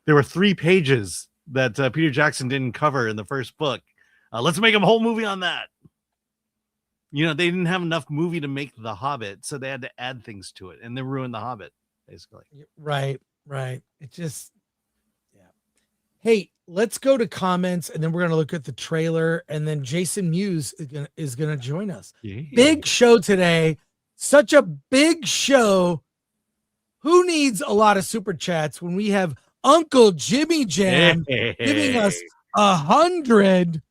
[SPEAKER 3] There were 3 pages that Peter Jackson didn't cover in the first book. Let's make a whole movie on that. You know, they didn't have enough movie to make The Hobbit, so they had to add things to it, and they ruined The Hobbit, basically.
[SPEAKER 1] Right. It just, Hey, let's go to comments, and then we're going to look at the trailer, and then Jason Mewes is going to join us.
[SPEAKER 3] Yeah.
[SPEAKER 1] Big show today. Such a big show. Who needs a lot of super chats when we have Uncle Jimmy Jam giving us 100?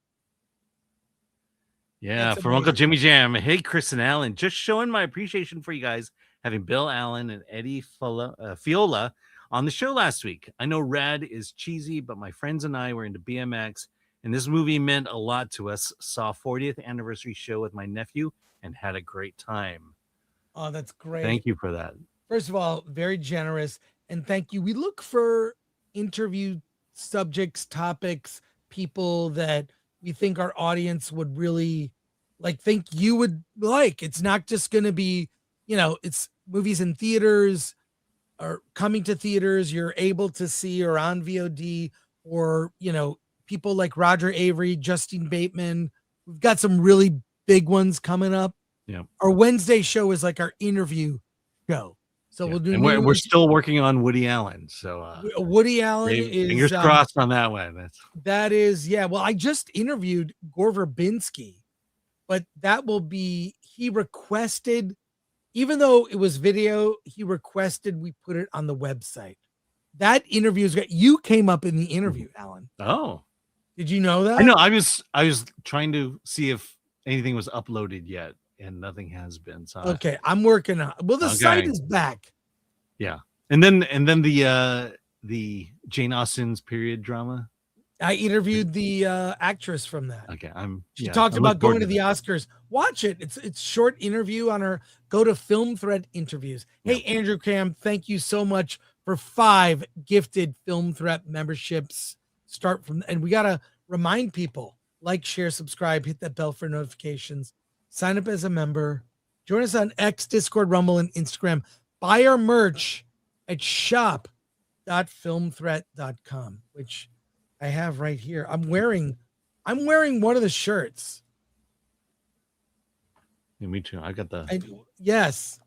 [SPEAKER 3] Yeah, from Uncle Jimmy Jam. Hey, Chris and Alan, just showing my appreciation for you guys having Bill Allen and Eddie Fiola on the show last week. I know Rad is cheesy, but my friends and I were into BMX, and this movie meant a lot to us. Saw 40th anniversary show with my nephew and had a great time.
[SPEAKER 1] Oh, that's great.
[SPEAKER 3] Thank you for that.
[SPEAKER 1] First of all, very generous, and thank you. We look for interview subjects, topics, people that we think our audience would really like think you would like. It's not just going to be, it's movies in theaters or coming to theaters you're able to see or on VOD, or, people like Roger Avery, Justine Bateman. We've got some really big ones coming up.
[SPEAKER 3] Yeah.
[SPEAKER 1] Our Wednesday show is like our interview show. So we'll do.
[SPEAKER 3] And we're still working on Woody Allen. So
[SPEAKER 1] Woody Allen is
[SPEAKER 3] fingers crossed on that one.
[SPEAKER 1] That is, yeah. Well, I just interviewed Gore Verbinski, but that will be, he requested, even though it was video, he requested we put it on the website. That interview is great. You came up in the interview, Alan.
[SPEAKER 3] Oh,
[SPEAKER 1] did you know that?
[SPEAKER 3] I know. I was trying to see if anything was uploaded yet, and nothing has been. So
[SPEAKER 1] okay, I'm working on. Well, the site is back.
[SPEAKER 3] Yeah, and then the Jane Austen's period drama.
[SPEAKER 1] I interviewed the actress from that.
[SPEAKER 3] Okay,
[SPEAKER 1] She talked about going to the Oscars. Watch it. It's short interview on her. Go to Film Threat interviews. Hey, Andrew Cram, thank you so much for 5 gifted Film Threat memberships. Start from, and we gotta remind people: like, share, subscribe, hit that bell for notifications, sign up as a member, join us on X, Discord, Rumble, and Instagram. Buy our merch at shop.filmthreat.com, which I have right here. I'm wearing one of the shirts.
[SPEAKER 3] Yeah, me too. I got the.
[SPEAKER 1] Yes,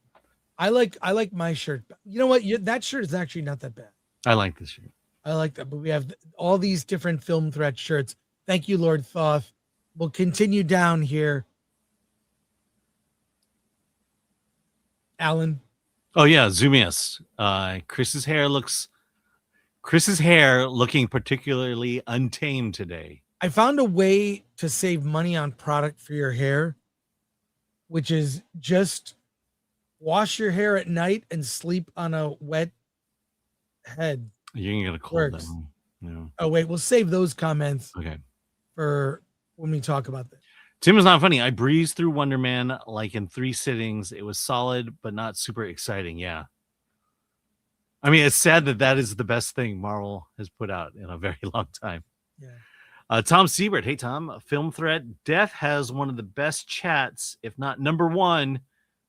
[SPEAKER 1] I like my shirt. You know what? That shirt is actually not that bad.
[SPEAKER 3] I like this shirt.
[SPEAKER 1] I like that. But we have all these different Film Threat shirts. Thank you, Lord Thoth. We'll continue down here. Alan.
[SPEAKER 3] Oh yeah, Zoomiest. Chris's hair looking particularly untamed today.
[SPEAKER 1] I found a way to save money on product for your hair, which is just wash your hair at night and sleep on a wet head.
[SPEAKER 3] You're gonna get a cold then. Yeah.
[SPEAKER 1] Oh wait, we'll save those comments.
[SPEAKER 3] Okay.
[SPEAKER 1] For when we talk about this.
[SPEAKER 3] Tim is not funny. I breezed through Wonder Man like in 3 sittings. It was solid, but not super exciting. Yeah. I mean, it's sad that is the best thing Marvel has put out in a very long time.
[SPEAKER 1] Yeah.
[SPEAKER 3] Tom Siebert. Hey, Tom. Film Threat. Death has one of the best chats, if not number 1.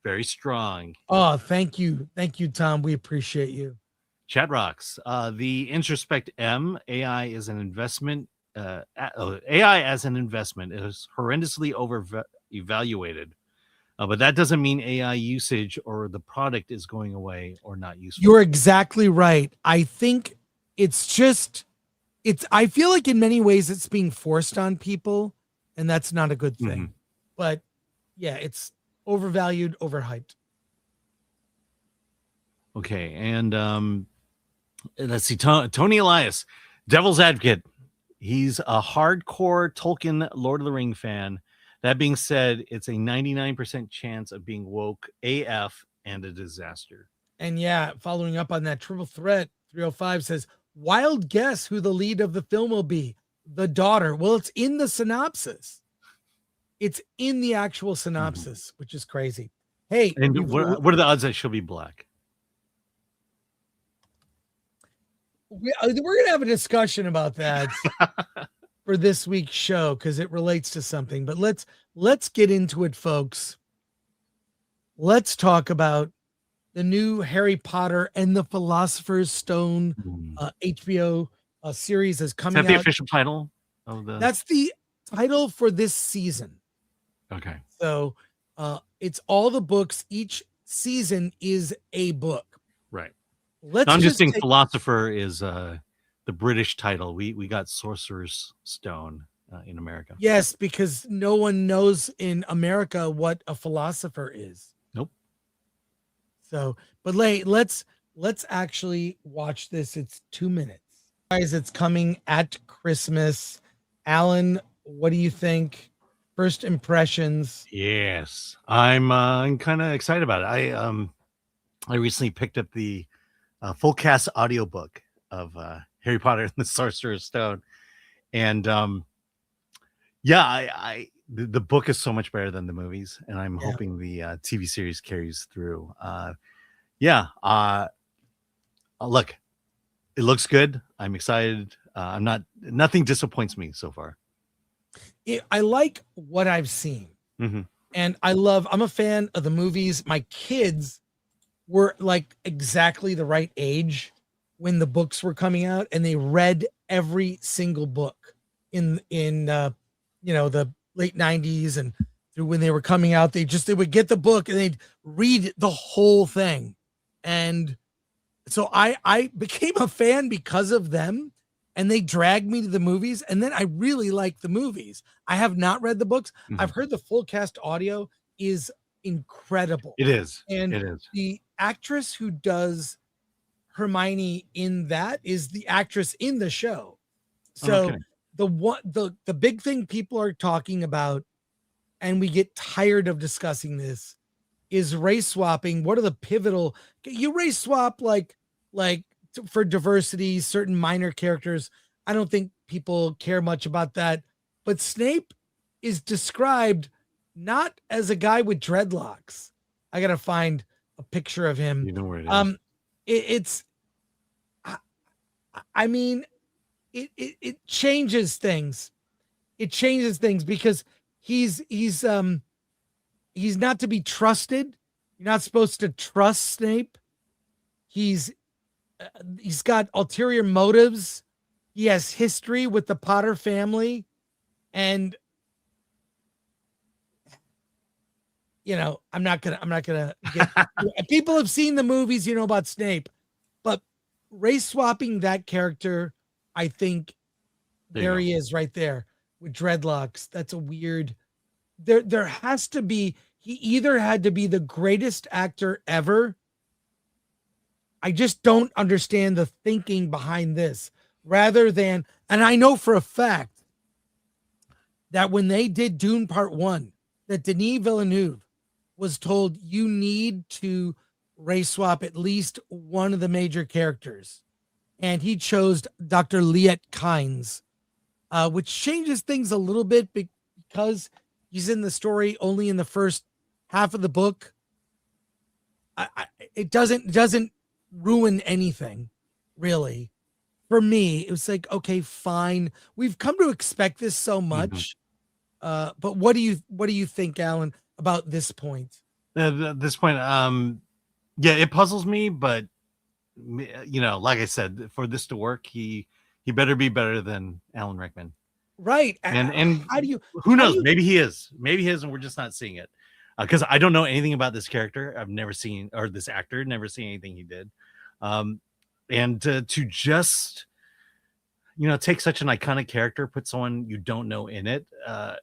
[SPEAKER 3] Very strong.
[SPEAKER 1] Oh, thank you. Thank you, Tom. We appreciate you.
[SPEAKER 3] Chat rocks. The Introspect M, AI is an investment. AI as an investment is horrendously evaluated, but that doesn't mean AI usage or the product is going away or not useful.
[SPEAKER 1] You're exactly right. I think I feel like in many ways it's being forced on people, and that's not a good thing.
[SPEAKER 3] Mm-hmm.
[SPEAKER 1] But yeah, it's overvalued, overhyped.
[SPEAKER 3] Okay, and let's see, Tony Elias, Devil's Advocate. He's a hardcore Tolkien Lord of the Ring fan. That being said, it's a 99% chance of being woke AF and a disaster.
[SPEAKER 1] And yeah, following up on that, Triple Threat 305 says, wild guess who the lead of the film will be. The daughter. Well, it's in the synopsis. It's in the actual synopsis, which is crazy. Hey.
[SPEAKER 3] And what are the odds that she'll be black?
[SPEAKER 1] We're going to have a discussion about that for this week's show because it relates to something. But let's get into it, folks. Let's talk about the new Harry Potter and the Philosopher's Stone HBO series is coming out.
[SPEAKER 3] Is that the official title of the?
[SPEAKER 1] That's the title for this season.
[SPEAKER 3] Okay.
[SPEAKER 1] So it's all the books. Each season is a book.
[SPEAKER 3] Right.
[SPEAKER 1] Let's
[SPEAKER 3] I'm just saying Philosopher is the British title. We got Sorcerer's Stone in America.
[SPEAKER 1] Yes, because no one knows in America what a philosopher is.
[SPEAKER 3] Nope.
[SPEAKER 1] So, but let's actually watch this. It's 2 minutes. Guys, it's coming at Christmas. Alan, what do you think? First impressions?
[SPEAKER 3] Yes. I'm kind of excited about it. I recently picked up the full cast audiobook of Harry Potter and the Sorcerer's Stone. And the book is so much better than the movies. And I'm hoping the TV series carries through. Look, it looks good. I'm excited. Nothing disappoints me so far.
[SPEAKER 1] I like what I've seen. And I'm a fan of the movies. My kids were like exactly the right age when the books were coming out, and they read every single book in the late 90s and through when they were coming out. They would get the book and they'd read the whole thing. And so I became a fan because of them, and they dragged me to the movies. And then I really liked the movies. I have not read the books. I've heard the full cast audio is incredible.
[SPEAKER 3] It is.
[SPEAKER 1] And
[SPEAKER 3] it is.
[SPEAKER 1] the actress who does Hermione in that is the actress in the show. So the big thing people are talking about, and we get tired of discussing this, is race swapping. What are the pivotal? You race swap like for diversity, certain minor characters. I don't think people care much about that. But Snape is described not as a guy with dreadlocks. I gotta find a picture of him.
[SPEAKER 3] You know where it is.
[SPEAKER 1] I mean, it changes things. It changes things because he's not to be trusted. You're not supposed to trust Snape. He's got ulterior motives. He has history with the Potter family, and I'm not gonna get people have seen the movies, about Snape, but race swapping that character, I think there he is right there with dreadlocks. That's a weird. There has to be. He either had to be the greatest actor ever. I just don't understand the thinking behind this, rather than, and I know for a fact that when they did Dune Part 1, that Denis Villeneuve was told you need to race swap at least one of the major characters. And he chose Dr. Liet Kynes, which changes things a little bit because he's in the story only in the first half of the book. It doesn't ruin anything, really. For me, it was like, okay, fine. We've come to expect this so much. But what do you think, Alan, about this point?
[SPEAKER 3] This point, it puzzles me, but like I said, for this to work, he better be better than Alan Rickman.
[SPEAKER 1] Right.
[SPEAKER 3] And
[SPEAKER 1] how do you?
[SPEAKER 3] Who knows? Maybe he is. Maybe he is, and we're just not seeing it. Because I don't know anything about this character. I've never seen, or this actor, never seen anything he did. And to just, take such an iconic character, put someone you don't know in it. I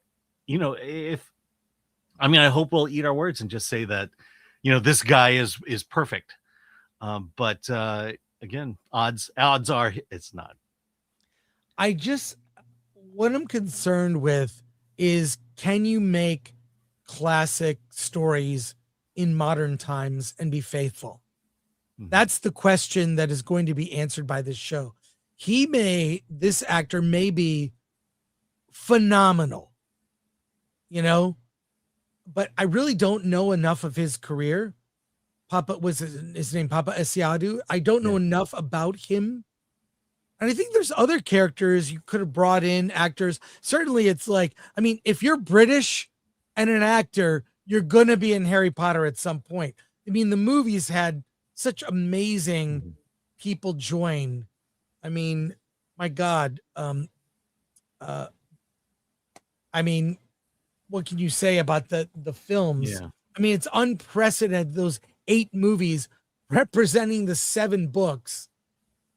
[SPEAKER 3] hope we'll eat our words and just say that, this guy is perfect. But again, odds are it's not.
[SPEAKER 1] What I'm concerned with is, can you make classic stories in modern times and be faithful? That's the question that is going to be answered by this show. This actor may be phenomenal, but I really don't know enough of his career. Papa was his name, Papa Esiadu. I don't know enough about him. And I think there's other characters you could have brought in, actors. Certainly it's like, if you're British and an actor, you're going to be in Harry Potter at some point. The movies had such amazing people join. My God. What can you say about the films?
[SPEAKER 3] Yeah.
[SPEAKER 1] It's unprecedented. Those 8 movies representing the 7 books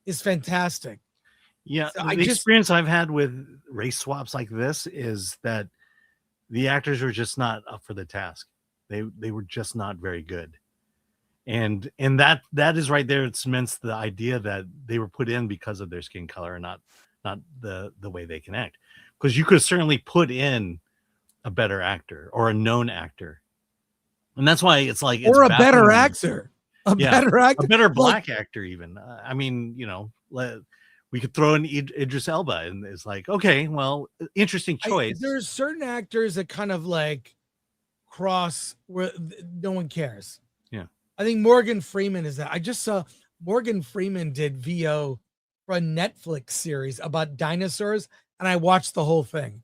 [SPEAKER 1] is fantastic.
[SPEAKER 3] Yeah.
[SPEAKER 1] So
[SPEAKER 3] the experience I've had with race swaps like this is that the actors were just not up for the task. They were just not very good. And that is right there. It cements the idea that they were put in because of their skin color and not the way they can act. Because you could certainly put in a better actor or a known actor. And that's why it's like,
[SPEAKER 1] or a better actor, a
[SPEAKER 3] better black actor even. We could throw in Idris Elba, and it's like, okay, well, interesting choice.
[SPEAKER 1] There's certain actors that kind of like cross where no one cares.
[SPEAKER 3] Yeah.
[SPEAKER 1] I think Morgan Freeman is that. I just saw Morgan Freeman did VO for a Netflix series about dinosaurs, and I watched the whole thing.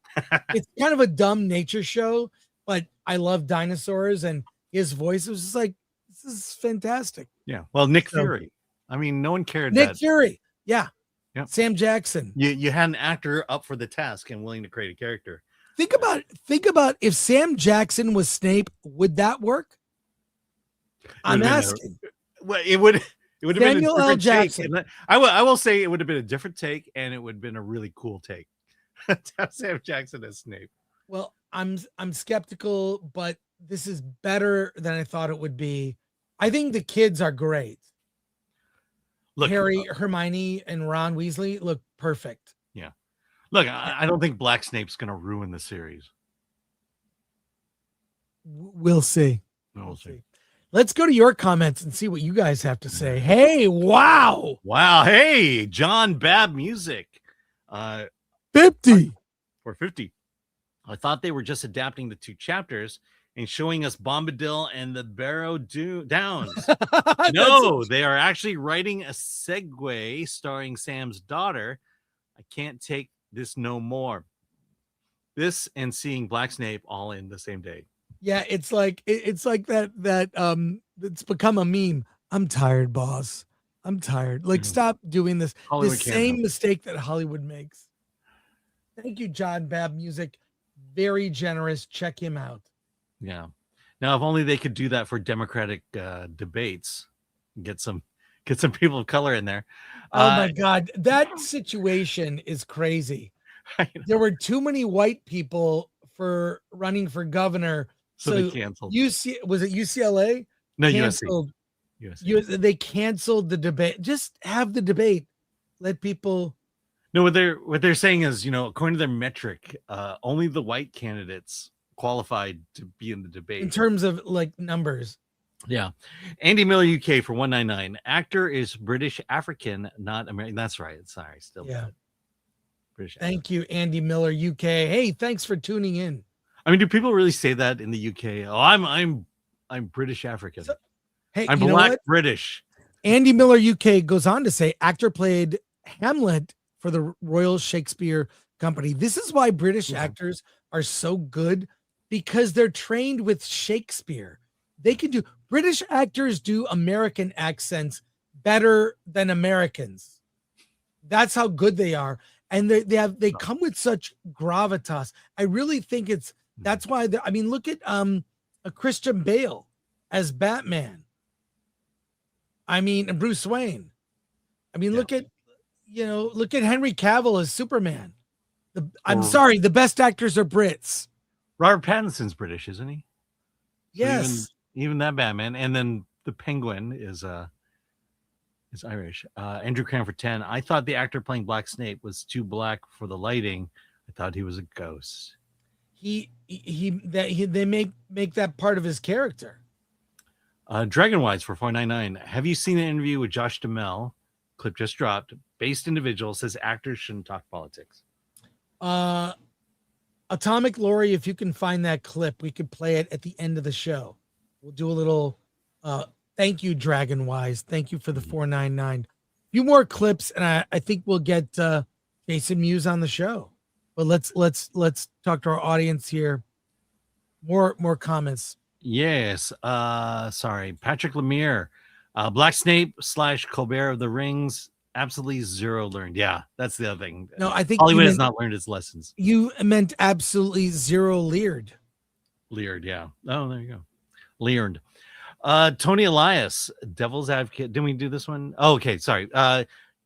[SPEAKER 1] It's kind of a dumb nature show, but I love dinosaurs, and his voice was just like, this is fantastic.
[SPEAKER 3] Yeah. Well, Nick
[SPEAKER 1] So-
[SPEAKER 3] Fury. I mean, no one cared
[SPEAKER 1] Nick
[SPEAKER 3] that
[SPEAKER 1] Fury. Yeah.
[SPEAKER 3] Yeah.
[SPEAKER 1] Sam Jackson.
[SPEAKER 3] you had an actor up for the task and willing to create a character.
[SPEAKER 1] Think about if Sam Jackson was Snape, would that work? I'm
[SPEAKER 3] would've been a-
[SPEAKER 1] asking.
[SPEAKER 3] Well, it would have been a
[SPEAKER 1] Samuel L.
[SPEAKER 3] different
[SPEAKER 1] Jackson.
[SPEAKER 3] take. I will say it would have been a different take, and it would have been a really cool take to have Sam Jackson as Snape.
[SPEAKER 1] Well, I'm skeptical, but this is better than I thought it would be. I think the kids are great.
[SPEAKER 3] Look,
[SPEAKER 1] Harry, Hermione, and Ron Weasley look perfect.
[SPEAKER 3] Yeah. Look, I don't think Black Snape's going to ruin the series.
[SPEAKER 1] We'll see.
[SPEAKER 3] We'll see.
[SPEAKER 1] Let's go to your comments and see what you guys have to say. Hey, wow.
[SPEAKER 3] Wow. Hey, John Babb Music.
[SPEAKER 1] 50.
[SPEAKER 3] For 50. I thought they were just adapting the 2 chapters and showing us Bombadil and the Barrow Downs. No, they are actually writing a segue starring Sam's daughter. I can't take this no more. This and seeing Black Snape all in the same day.
[SPEAKER 1] Yeah, it's like it's like that it's become a meme. I'm tired, boss. I'm tired. Like, stop doing this.
[SPEAKER 3] Hollywood
[SPEAKER 1] The
[SPEAKER 3] can't
[SPEAKER 1] same
[SPEAKER 3] help it.
[SPEAKER 1] mistake that Hollywood makes. Thank you, John Babb Music. Very generous. Check him out.
[SPEAKER 3] Yeah. Now, if only they could do that for Democratic debates, get some people of color in there.
[SPEAKER 1] Oh my God, that situation is crazy. There were too many white people for running for governor.
[SPEAKER 3] So they canceled.
[SPEAKER 1] Was it UCLA?
[SPEAKER 3] No,
[SPEAKER 1] Canceled.
[SPEAKER 3] USC.
[SPEAKER 1] They canceled the debate. Just have the debate. Let people.
[SPEAKER 3] No, what they're saying is, according to their metric, only the white candidates qualified to be in the debate.
[SPEAKER 1] In terms of like numbers.
[SPEAKER 3] Yeah. Andy Miller UK for 199. Actor is British African, not American. That's right. Sorry, still
[SPEAKER 1] Yeah.
[SPEAKER 3] bad. British.
[SPEAKER 1] Thank you, Andy Miller UK. Hey, thanks for tuning in.
[SPEAKER 3] I mean, do people really say that in the UK? Oh, I'm British African.
[SPEAKER 1] Hey,
[SPEAKER 3] I'm
[SPEAKER 1] you know
[SPEAKER 3] Black
[SPEAKER 1] what?
[SPEAKER 3] British.
[SPEAKER 1] Andy Miller UK goes on to say actor played Hamlet for the Royal Shakespeare Company. This is why British actors are so good, because they're trained with Shakespeare. They can do British actors do American accents better than Americans. That's how good they are. And they come with such gravitas. I really think that's why look at a Christian Bale as Batman. And Bruce Wayne. Look at Henry Cavill as Superman. I'm sorry, the best actors are Brits.
[SPEAKER 3] Robert Pattinson's British, isn't he?
[SPEAKER 1] Yes.
[SPEAKER 3] Even that Batman. And then the Penguin is Irish. Andrew Cran for 10. I thought the actor playing Black Snape was too black for the lighting. I thought he was a ghost.
[SPEAKER 1] They make that part of his character.
[SPEAKER 3] Dragonwise for 499. Have you seen an interview with Josh Duhamel? Clip just dropped. Based individual says actors shouldn't talk politics.
[SPEAKER 1] Atomic Lori, if you can find that clip, we could play it at the end of the show. We'll do a little thank you, Dragonwise. Thank you for the 499. A few more clips, and I think we'll get Jason Mewes on the show. But let's talk to our audience here. More comments.
[SPEAKER 3] Yes. Sorry. Patrick Lemire. Black Snape / Colbert of the Rings. Absolutely zero learned. Yeah, that's the other thing.
[SPEAKER 1] No, I think
[SPEAKER 3] Hollywood has not learned its lessons.
[SPEAKER 1] You meant absolutely zero leered.
[SPEAKER 3] Leered, yeah. Oh, there you go. Leered. Tony Elias, Devil's Advocate. Didn't we do this one? Oh, okay, sorry.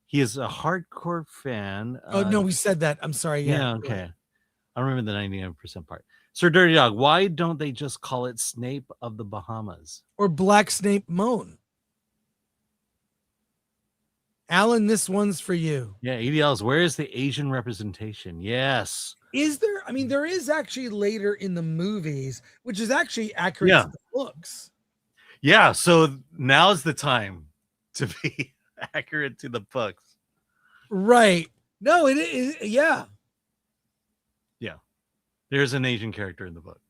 [SPEAKER 3] He is a hardcore fan.
[SPEAKER 1] Oh no, we said that. I'm sorry. Yeah.
[SPEAKER 3] Okay. I remember the 99% part. Sir Dirty Dog, why don't they just call it Snape of the Bahamas?
[SPEAKER 1] Or Black Snape Moan. Alan, this one's for you.
[SPEAKER 3] Yeah, EDLs. Where is the Asian representation? Yes.
[SPEAKER 1] Is there? There is actually later in the movies, which is actually accurate to the books.
[SPEAKER 3] Yeah, so now's the time to be accurate to the books.
[SPEAKER 1] Right. No, it is. Yeah.
[SPEAKER 3] Yeah. There's an Asian character in the book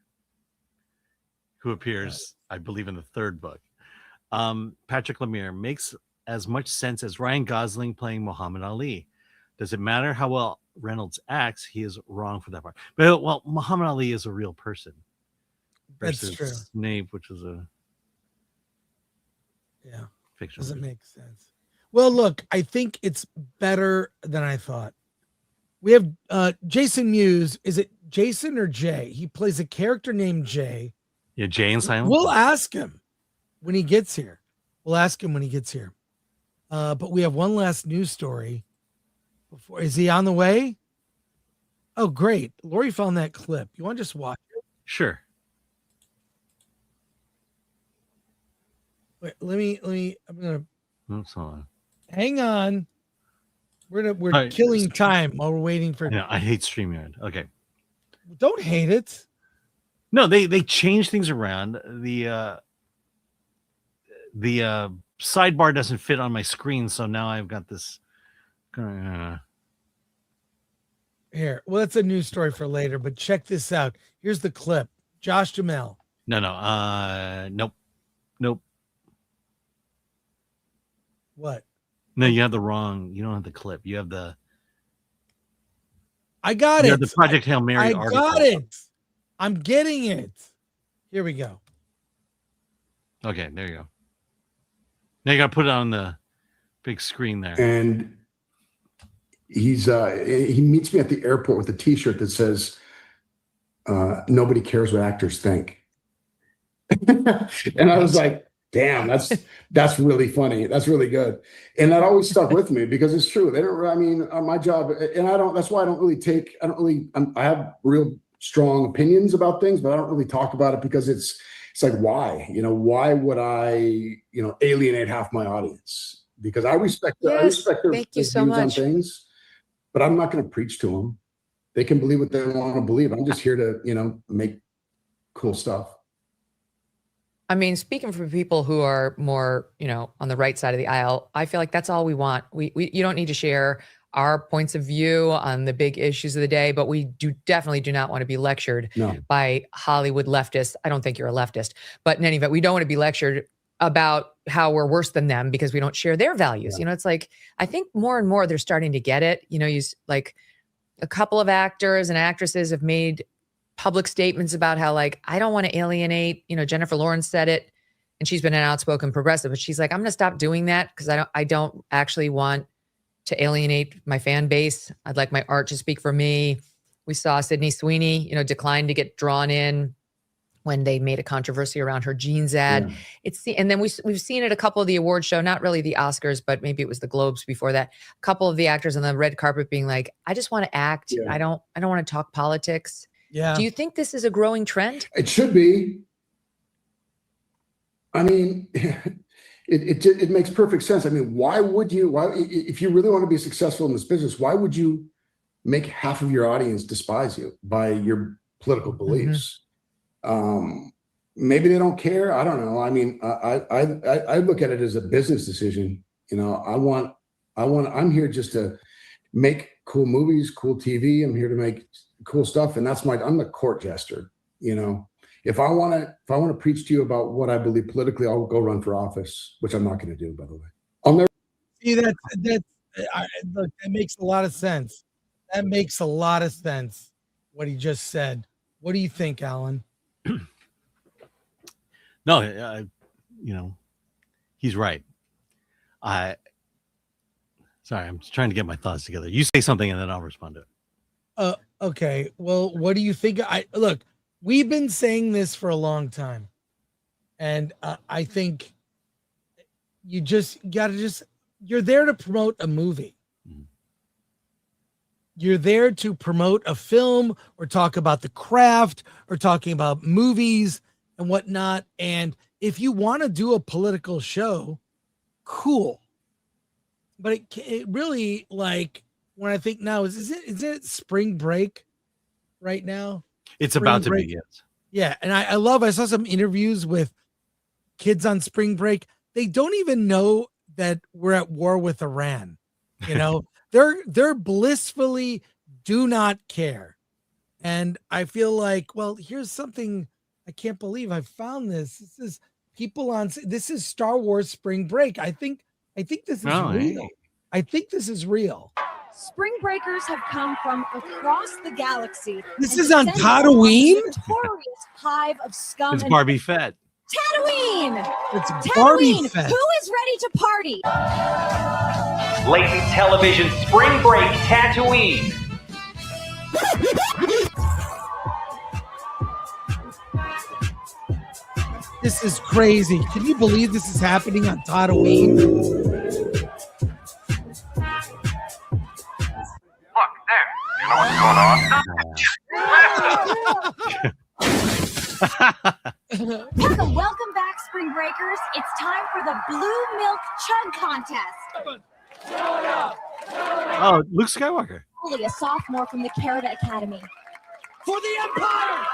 [SPEAKER 3] who appears, I believe, in the 3rd book. Patrick Lemire makes as much sense as Ryan Gosling playing Muhammad Ali. Does it matter how well Reynolds acts? He is wrong for that part. But Muhammad Ali is a real person. versus
[SPEAKER 1] true.
[SPEAKER 3] Snape, which was a fiction.
[SPEAKER 1] Doesn't make sense. Well, look, I think it's better than I thought. We have Jason Mewes. Is it Jason or Jay? He plays a character named Jay.
[SPEAKER 3] Yeah, Jay and Silent.
[SPEAKER 1] We'll ask him when he gets here. But we have one last news story. Is he on the way? Oh, great. Lori found that clip. You want to just watch it?
[SPEAKER 3] Sure.
[SPEAKER 1] Wait, let me. I'm gonna.
[SPEAKER 3] Oops, hold on.
[SPEAKER 1] Hang on. We're killing time while we're waiting for.
[SPEAKER 3] Yeah, I hate StreamYard. Okay.
[SPEAKER 1] Don't hate it.
[SPEAKER 3] No, they changed things around. The sidebar doesn't fit on my screen, so now I've got this.
[SPEAKER 1] Here, well, that's a news story for later, but check this out. Here's the clip. Josh Jamel.
[SPEAKER 3] Nope.
[SPEAKER 1] What?
[SPEAKER 3] No, you have the wrong. You don't have the clip. You have the.
[SPEAKER 1] I got
[SPEAKER 3] You
[SPEAKER 1] it.
[SPEAKER 3] have the Project Hail Mary
[SPEAKER 1] I
[SPEAKER 3] article.
[SPEAKER 1] got it. I'm getting it. Here we go.
[SPEAKER 3] Okay, there you go. Now you got to put it on the big screen there.
[SPEAKER 21] And he meets me at the airport with a T-shirt that says, "Nobody cares what actors think." And I was like, "Damn, that's really funny. That's really good." And that always stuck with me because it's true. They don't. I mean, my job, and I don't. That's why I don't really take. I don't really. I have real strong opinions about things, but I don't really talk about it because it's like, why? Why would I, alienate half my audience? Because I respect their views on things, but I'm not going to preach to them. They can believe what they want to believe. I'm just here to, make cool stuff.
[SPEAKER 22] I mean, speaking for people who are more, on the right side of the aisle, I feel like that's all we want. You don't need to share our points of view on the big issues of the day, but we definitely do not want to be lectured by Hollywood leftists. I don't think you're a leftist, but in any event, we don't want to be lectured about how we're worse than them because we don't share their values. It's like, I think more and more they're starting to get it. Like a couple of actors and actresses have made public statements about how, like, I don't want to alienate, Jennifer Lawrence said it, and she's been an outspoken progressive, but she's like, I'm going to stop doing that because I don't actually want to alienate my fan base. I'd like my art to speak for me. We saw Sydney Sweeney, decline to get drawn in when they made a controversy around her jeans ad. And then we've seen it a couple of the award show, not really the Oscars, but maybe it was the Globes before that. A couple of the actors on the red carpet being like, I just want to act. I don't want to talk politics.
[SPEAKER 1] Yeah.
[SPEAKER 22] Do you think this is a growing trend?
[SPEAKER 21] It should be. I mean, it makes perfect sense. I mean, why if you really want to be successful in this business, why would you make half of your audience despise you by your political beliefs? Maybe they don't care. I don't know. I mean, I look at it as a business decision. I'm here just to make cool movies, cool TV. I'm here to make cool stuff. And I'm the court jester. If I want to preach to you about what I believe politically, I'll go run for office, which I'm not going to do, by the way. I'll never
[SPEAKER 1] See look, that makes a lot of sense. That makes a lot of sense. What he just said. What do you think, Alan?
[SPEAKER 3] No, he's right. Sorry, I'm just trying to get my thoughts together. You say something and then I'll respond to it.
[SPEAKER 1] Okay. Well, what do you think? Look, we've been saying this for a long time. And I think you just you're there to promote a movie. You're there to promote a film or talk about the craft or talking about movies and whatnot. And if you want to do a political show, cool. But it really, like, when I think now, is it spring break right now?
[SPEAKER 3] It's
[SPEAKER 1] Spring
[SPEAKER 3] about
[SPEAKER 1] break.
[SPEAKER 3] to be, yes.
[SPEAKER 1] Yeah. And I saw some interviews with kids on spring break. They don't even know that we're at war with Iran. They're blissfully do not care. And I feel like, well, here's something I can't believe I found this. This is Star Wars spring break. I think this is real. I think this is real.
[SPEAKER 7] Spring breakers have come from across the galaxy.
[SPEAKER 1] This
[SPEAKER 7] and
[SPEAKER 1] is on
[SPEAKER 7] descended on
[SPEAKER 1] Tatooine?
[SPEAKER 7] the notorious hive of scum.
[SPEAKER 3] It's
[SPEAKER 7] and
[SPEAKER 3] Barbie Fett.
[SPEAKER 7] Tatooine.
[SPEAKER 1] It's Barbie
[SPEAKER 7] Tatooine.
[SPEAKER 1] Fett.
[SPEAKER 7] Who is ready to party?
[SPEAKER 11] Blatant Television Spring Break Tatooine.
[SPEAKER 1] This is crazy. Can you believe this is happening on Tatooine?
[SPEAKER 7] Welcome back, Spring Breakers. It's time for the Blue Milk Chug Contest.
[SPEAKER 3] Oh, Luke Skywalker.
[SPEAKER 7] Only a sophomore from the Carrot Academy.
[SPEAKER 1] For the Empire!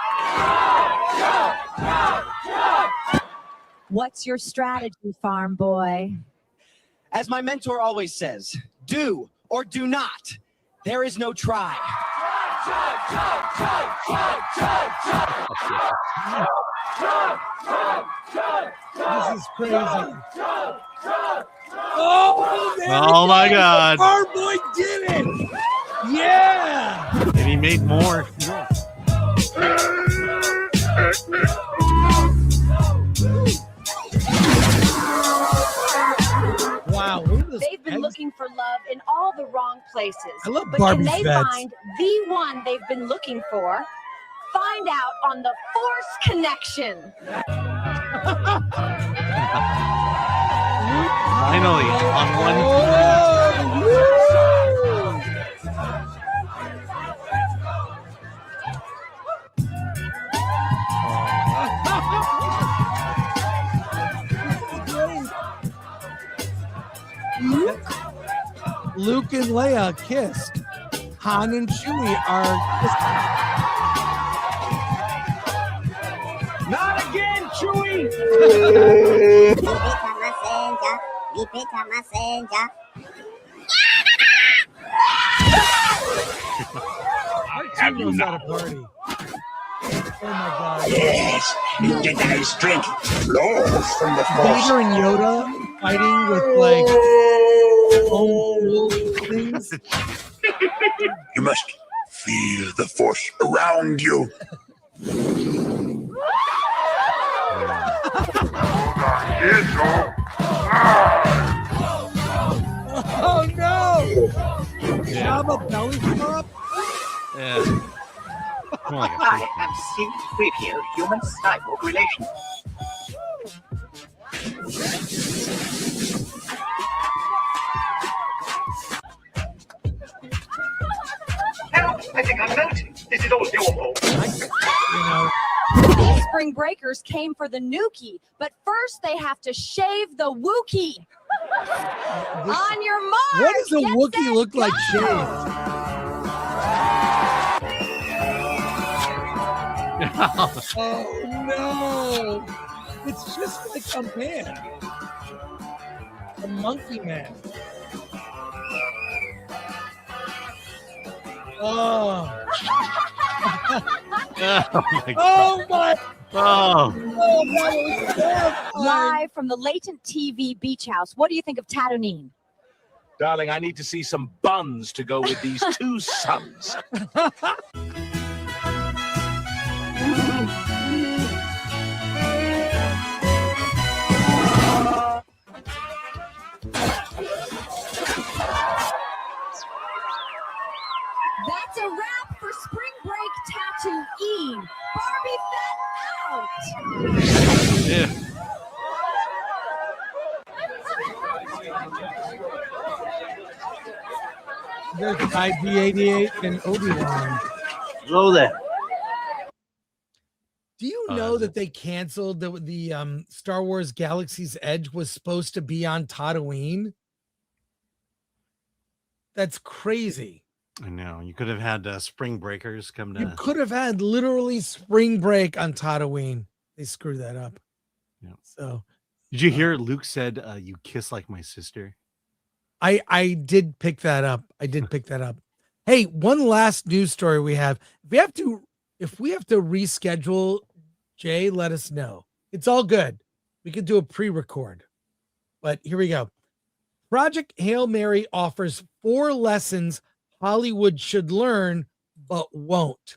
[SPEAKER 7] What's your strategy, farm boy?
[SPEAKER 23] As my mentor always says, do or do not. There is no try.
[SPEAKER 1] This is crazy. Oh, there
[SPEAKER 3] Oh
[SPEAKER 1] we
[SPEAKER 3] my
[SPEAKER 1] go.
[SPEAKER 3] God.
[SPEAKER 1] Our boy did it. Yeah.
[SPEAKER 3] And he made more.
[SPEAKER 1] Wow. look at this
[SPEAKER 7] They've been
[SPEAKER 1] eggs.
[SPEAKER 7] looking for love in all the wrong places.
[SPEAKER 1] I love
[SPEAKER 7] but
[SPEAKER 1] Barbie
[SPEAKER 7] can they
[SPEAKER 1] Fets.
[SPEAKER 7] find the one they've been looking for? Find out on the Force Connection.
[SPEAKER 3] Finally, on one.
[SPEAKER 1] Luke and Leia kissed. Han and Chewie are
[SPEAKER 23] Not again, Chewie!
[SPEAKER 1] Have you not a party? Oh my God!
[SPEAKER 4] Yes, you guys drink flows from the force.
[SPEAKER 1] Vader and Yoda fighting with like old things.
[SPEAKER 4] You must feel the force around you.
[SPEAKER 1] Oh no! Jabba belly flop.
[SPEAKER 3] Yeah.
[SPEAKER 11] I am C-3PO human cyborg relation. Help! I think I'm melting. This is all your fault.
[SPEAKER 7] These spring breakers came for the Nukie, but first they have to shave the Wookiee. On your mark.
[SPEAKER 1] What does a
[SPEAKER 7] get
[SPEAKER 1] Wookiee
[SPEAKER 7] set,
[SPEAKER 1] look like
[SPEAKER 7] go!
[SPEAKER 1] shaved? Oh no! It's just like a man. A monkey man. Oh.
[SPEAKER 3] Oh my God.
[SPEAKER 1] Oh my.
[SPEAKER 3] Oh.
[SPEAKER 1] Oh, that was terrifying.
[SPEAKER 7] Live from the Latent TV Beach House. What do you think of Tatooine?
[SPEAKER 24] Darling, I need to see some buns to go with these two suns.
[SPEAKER 7] That's a wrap for Spring Break Tatooine. Barbie Fett out.
[SPEAKER 3] Yeah.
[SPEAKER 1] There's IP88 and Obi-Wan.
[SPEAKER 3] Hello there.
[SPEAKER 1] Do you know that they canceled the Star Wars Galaxy's Edge was supposed to be on Tatooine? That's crazy.
[SPEAKER 3] I know. You could have had Spring Breakers come to.
[SPEAKER 1] You could have had literally spring break on Tatooine. They screwed that up.
[SPEAKER 3] Yeah.
[SPEAKER 1] So,
[SPEAKER 3] Did you hear Luke said, "You kiss like my sister"?
[SPEAKER 1] I did pick that up. I did pick that up. Hey, one last news story we have. If we have to reschedule, Jay, let us know. It's all good. We could do a pre-record. But here we go. Project Hail Mary offers 4 lessons Hollywood should learn, but won't.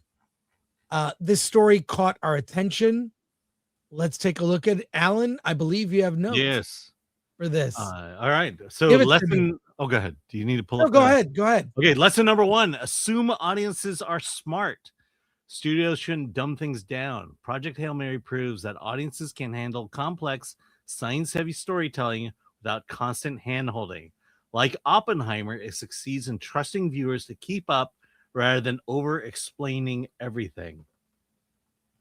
[SPEAKER 1] This story caught our attention. Let's take a look at it. Alan, I believe you have notes.
[SPEAKER 3] Yes.
[SPEAKER 1] For this.
[SPEAKER 3] All right. So
[SPEAKER 1] Give it to me.
[SPEAKER 3] lesson. Oh, go ahead. Do you need to pull
[SPEAKER 1] No,
[SPEAKER 3] up?
[SPEAKER 1] go ahead. Go ahead.
[SPEAKER 3] Okay. Lesson number 1: assume audiences are smart. Studios shouldn't dumb things down. Project Hail Mary proves that audiences can handle complex, science-heavy storytelling without constant hand-holding. Like Oppenheimer, it succeeds in trusting viewers to keep up rather than over-explaining everything.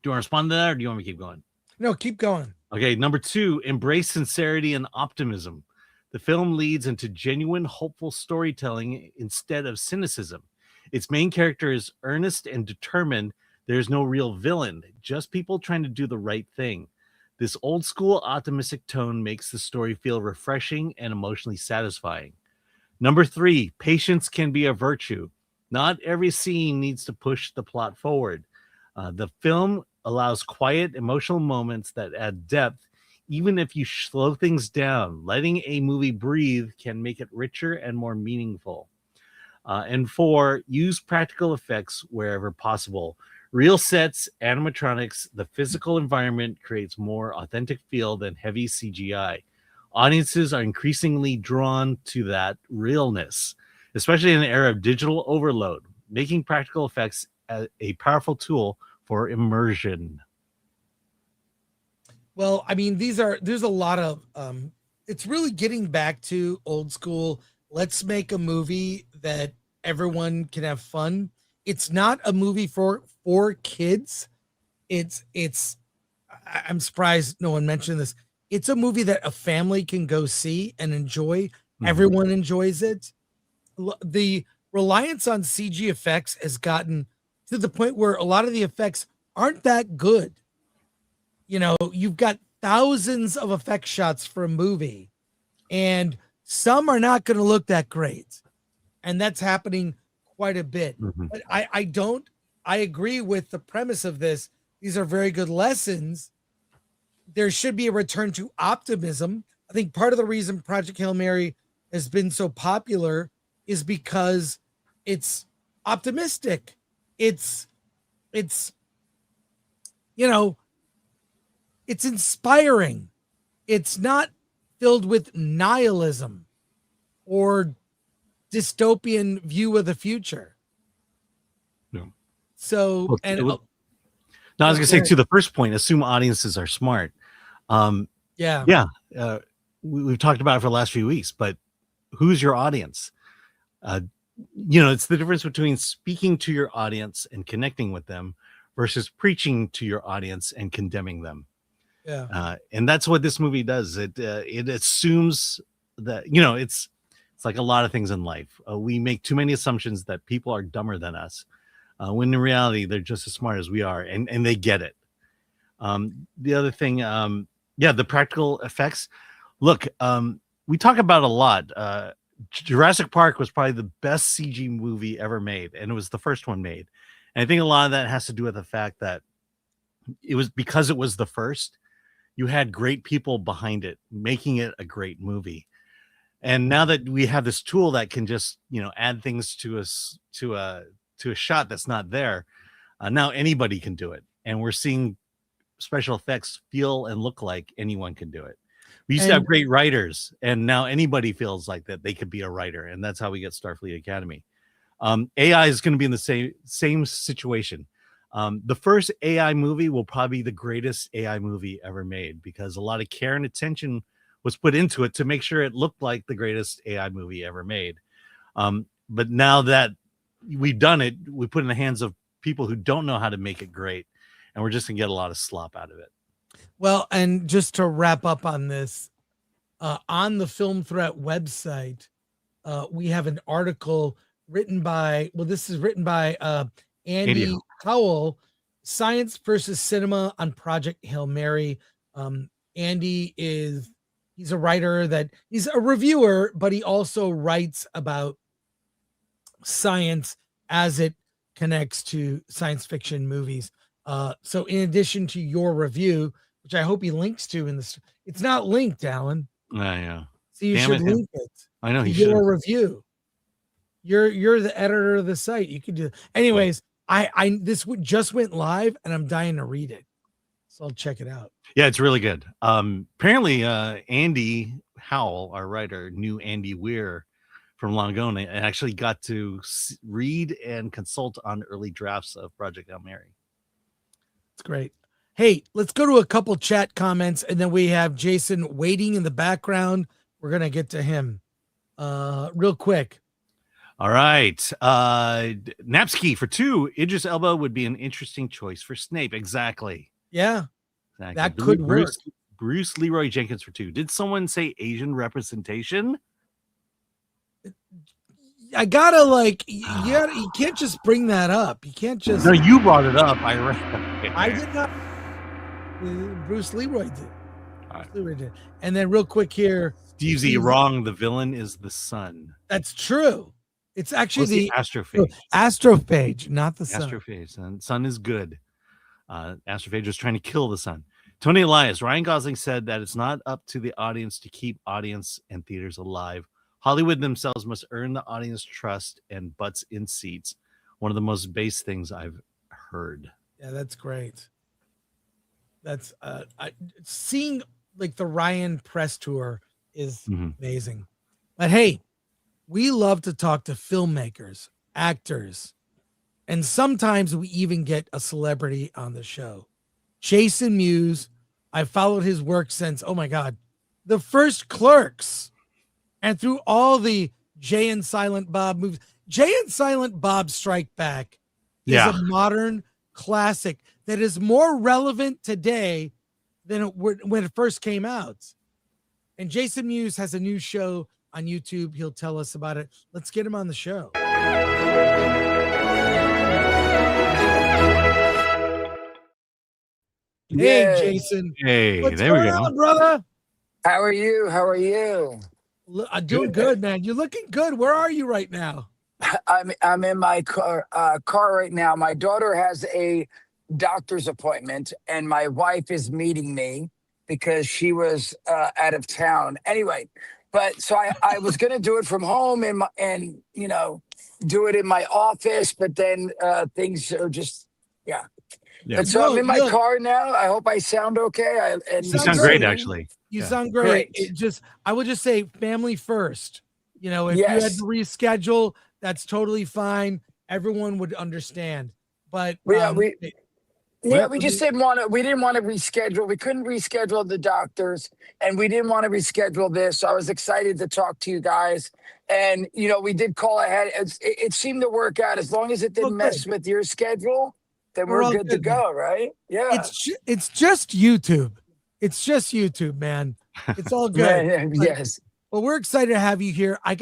[SPEAKER 3] Do you want to respond to that, or do you want me to keep going?
[SPEAKER 1] No, keep going.
[SPEAKER 3] Okay, number 2, embrace sincerity and optimism. The film leads into genuine, hopeful storytelling instead of cynicism. Its main character is earnest and determined. There's no real villain, just people trying to do the right thing. This old school optimistic tone makes the story feel refreshing and emotionally satisfying. Number 3, patience can be a virtue. Not every scene needs to push the plot forward. The film allows quiet, emotional moments that add depth. Even if you slow things down, letting a movie breathe can make it richer and more meaningful. And 4, use practical effects wherever possible. Real sets, animatronics, the physical environment creates more authentic feel than heavy CGI. Audiences are increasingly drawn to that realness, especially in an era of digital overload, making practical effects a powerful tool for immersion.
[SPEAKER 1] Well, I mean, there's a lot of it's really getting back to old school. Let's make a movie that everyone can have fun. It's not a movie for kids. I'm surprised no one mentioned this. It's a movie that a family can go see and enjoy. Mm-hmm. Everyone enjoys it. The reliance on CG effects has gotten to the point where a lot of the effects aren't that good. You know, you've got thousands of effect shots for a movie, and some are not going to look that great. And that's happening quite a bit. Mm-hmm. But I agree with the premise of this. These are very good lessons. There should be a return to optimism. I think part of the reason Project Hail Mary has been so popular is because it's optimistic. It's it's inspiring. It's not filled with nihilism or dystopian view of the future.
[SPEAKER 3] No.
[SPEAKER 1] So,
[SPEAKER 3] I was going to say, to the first point, assume audiences are smart.
[SPEAKER 1] Yeah.
[SPEAKER 3] We've talked about it for the last few weeks, but who's your audience? It's the difference between speaking to your audience and connecting with them versus preaching to your audience and condemning them.
[SPEAKER 1] Yeah.
[SPEAKER 3] And that's what this movie does. It assumes that, it's like a lot of things in life. We make too many assumptions that people are dumber than us, when in reality, they're just as smart as we are, and they get it. The other thing, the practical effects. Look, we talk about a lot. Jurassic Park was probably the best CG movie ever made, and it was the first one made. And I think a lot of that has to do with the fact that it was because it was the first. You had great people behind it, making it a great movie. And now that we have this tool that can just, add things to a shot that's not there, now anybody can do it. And we're seeing special effects feel and look like anyone can do it. We used to have great writers, and now anybody feels like that they could be a writer, and that's how we get Starfleet Academy. AI is going to be in the same situation. The first AI movie will probably be the greatest AI movie ever made, because a lot of care and attention was put into it to make sure it looked like the greatest AI movie ever made. But now that we've done it, we put it in the hands of people who don't know how to make it great, and we're just going to get a lot of slop out of it.
[SPEAKER 1] Well, and just to wrap up on this, on the Film Threat website, we have an article written by Andy Howell, Science versus Cinema on Project Hail Mary. Andy he's a writer he's a reviewer, but he also writes about science as it connects to science fiction movies. So in addition to your review, which I hope he links to in this, it's not linked, Alan.
[SPEAKER 3] Yeah.
[SPEAKER 1] So you should link it.
[SPEAKER 3] I know he
[SPEAKER 1] should.
[SPEAKER 3] Your
[SPEAKER 1] review. You're the editor of the site. You can do. Anyways, this just went live, and I'm dying to read it, so I'll check it out.
[SPEAKER 3] Yeah, it's really good. Apparently, Andy Howell, our writer, knew Andy Weir from long ago, and actually got to read and consult on early drafts of Project Hail Mary.
[SPEAKER 1] It's great. Hey, let's go to a couple chat comments, and then we have Jason waiting in the background. We're gonna get to him real quick.
[SPEAKER 3] All right. Napsky for 2. Idris Elba would be an interesting choice for Snape. Exactly.
[SPEAKER 1] Yeah.
[SPEAKER 3] Exactly.
[SPEAKER 1] That could work.
[SPEAKER 3] Bruce Leroy Jenkins for 2. Did someone say Asian representation?
[SPEAKER 1] I gotta you can't just bring that up. You can't just.
[SPEAKER 3] No, you brought it up. I
[SPEAKER 1] did not. Bruce Leroy did. Bruce Leroy did. And then real quick here.
[SPEAKER 3] Steve's wrong. The villain is the sun.
[SPEAKER 1] That's true. It's actually the
[SPEAKER 3] astrophage.
[SPEAKER 1] Astrophage, not the sun.
[SPEAKER 3] Astrophage. Sun is good. Astrophage was trying to kill the sun. Tony Elias. Ryan Gosling said that it's not up to the audience to keep audience and theaters alive. Hollywood themselves must earn the audience trust and butts in seats. One of the most base things I've heard.
[SPEAKER 1] Yeah, that's great. That's seeing like the Ryan press tour is amazing. But hey, we love to talk to filmmakers, actors, and sometimes we even get a celebrity on the show. Jason Mewes, I followed his work since, oh my God, the first Clerks. And through all the Jay and Silent Bob movies, Jay and Silent Bob Strike Back is a modern classic that is more relevant today than when it first came out. And Jason Mewes has a new show on YouTube. He'll tell us about it. Let's get him on the show. Hey, Jason.
[SPEAKER 3] Hey,
[SPEAKER 1] what's
[SPEAKER 3] there we
[SPEAKER 1] going
[SPEAKER 3] go.
[SPEAKER 1] on, brother?
[SPEAKER 6] How are you? How are you?
[SPEAKER 1] I'm doing good, man. You're looking good. Where are you right now?
[SPEAKER 6] I'm in my car right now. My daughter has a doctor's appointment, and my wife is meeting me because she was out of town. Anyway, but so I was going to do it from home and you know, do it in my office, but then things are just But so I'm in my car now. I hope I sound okay.
[SPEAKER 3] You sound great, actually.
[SPEAKER 1] You sound great. I would just say family first. You know, if you had to reschedule, that's totally fine. Everyone would understand. But
[SPEAKER 6] we just didn't want to. We didn't want to reschedule. We couldn't reschedule the doctors, and we didn't want to reschedule this. So I was excited to talk to you guys, and you know, we did call ahead. It seemed to work out as long as it didn't mess with your schedule. Then we're good to go, right? Yeah.
[SPEAKER 1] It's just YouTube. It's just YouTube, man. It's all good.
[SPEAKER 6] Yes.
[SPEAKER 1] Well, we're excited to have you here. I've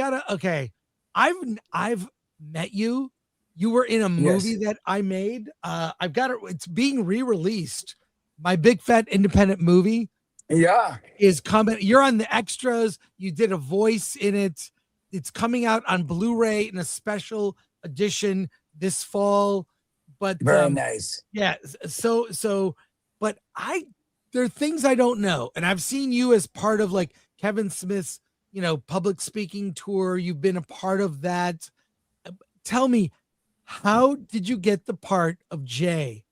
[SPEAKER 1] met you. You were in a movie that I made. I've got it. It's being re-released. My Big Fat Independent Movie. Is coming. You're on the extras. You did a voice in it. It's coming out on Blu-ray in a special edition this fall. But
[SPEAKER 6] very nice.
[SPEAKER 1] Yeah. But there are things I don't know. And I've seen you as part of like Kevin Smith's, you know, public speaking tour. You've been a part of that. Tell me, how did you get the part of Jay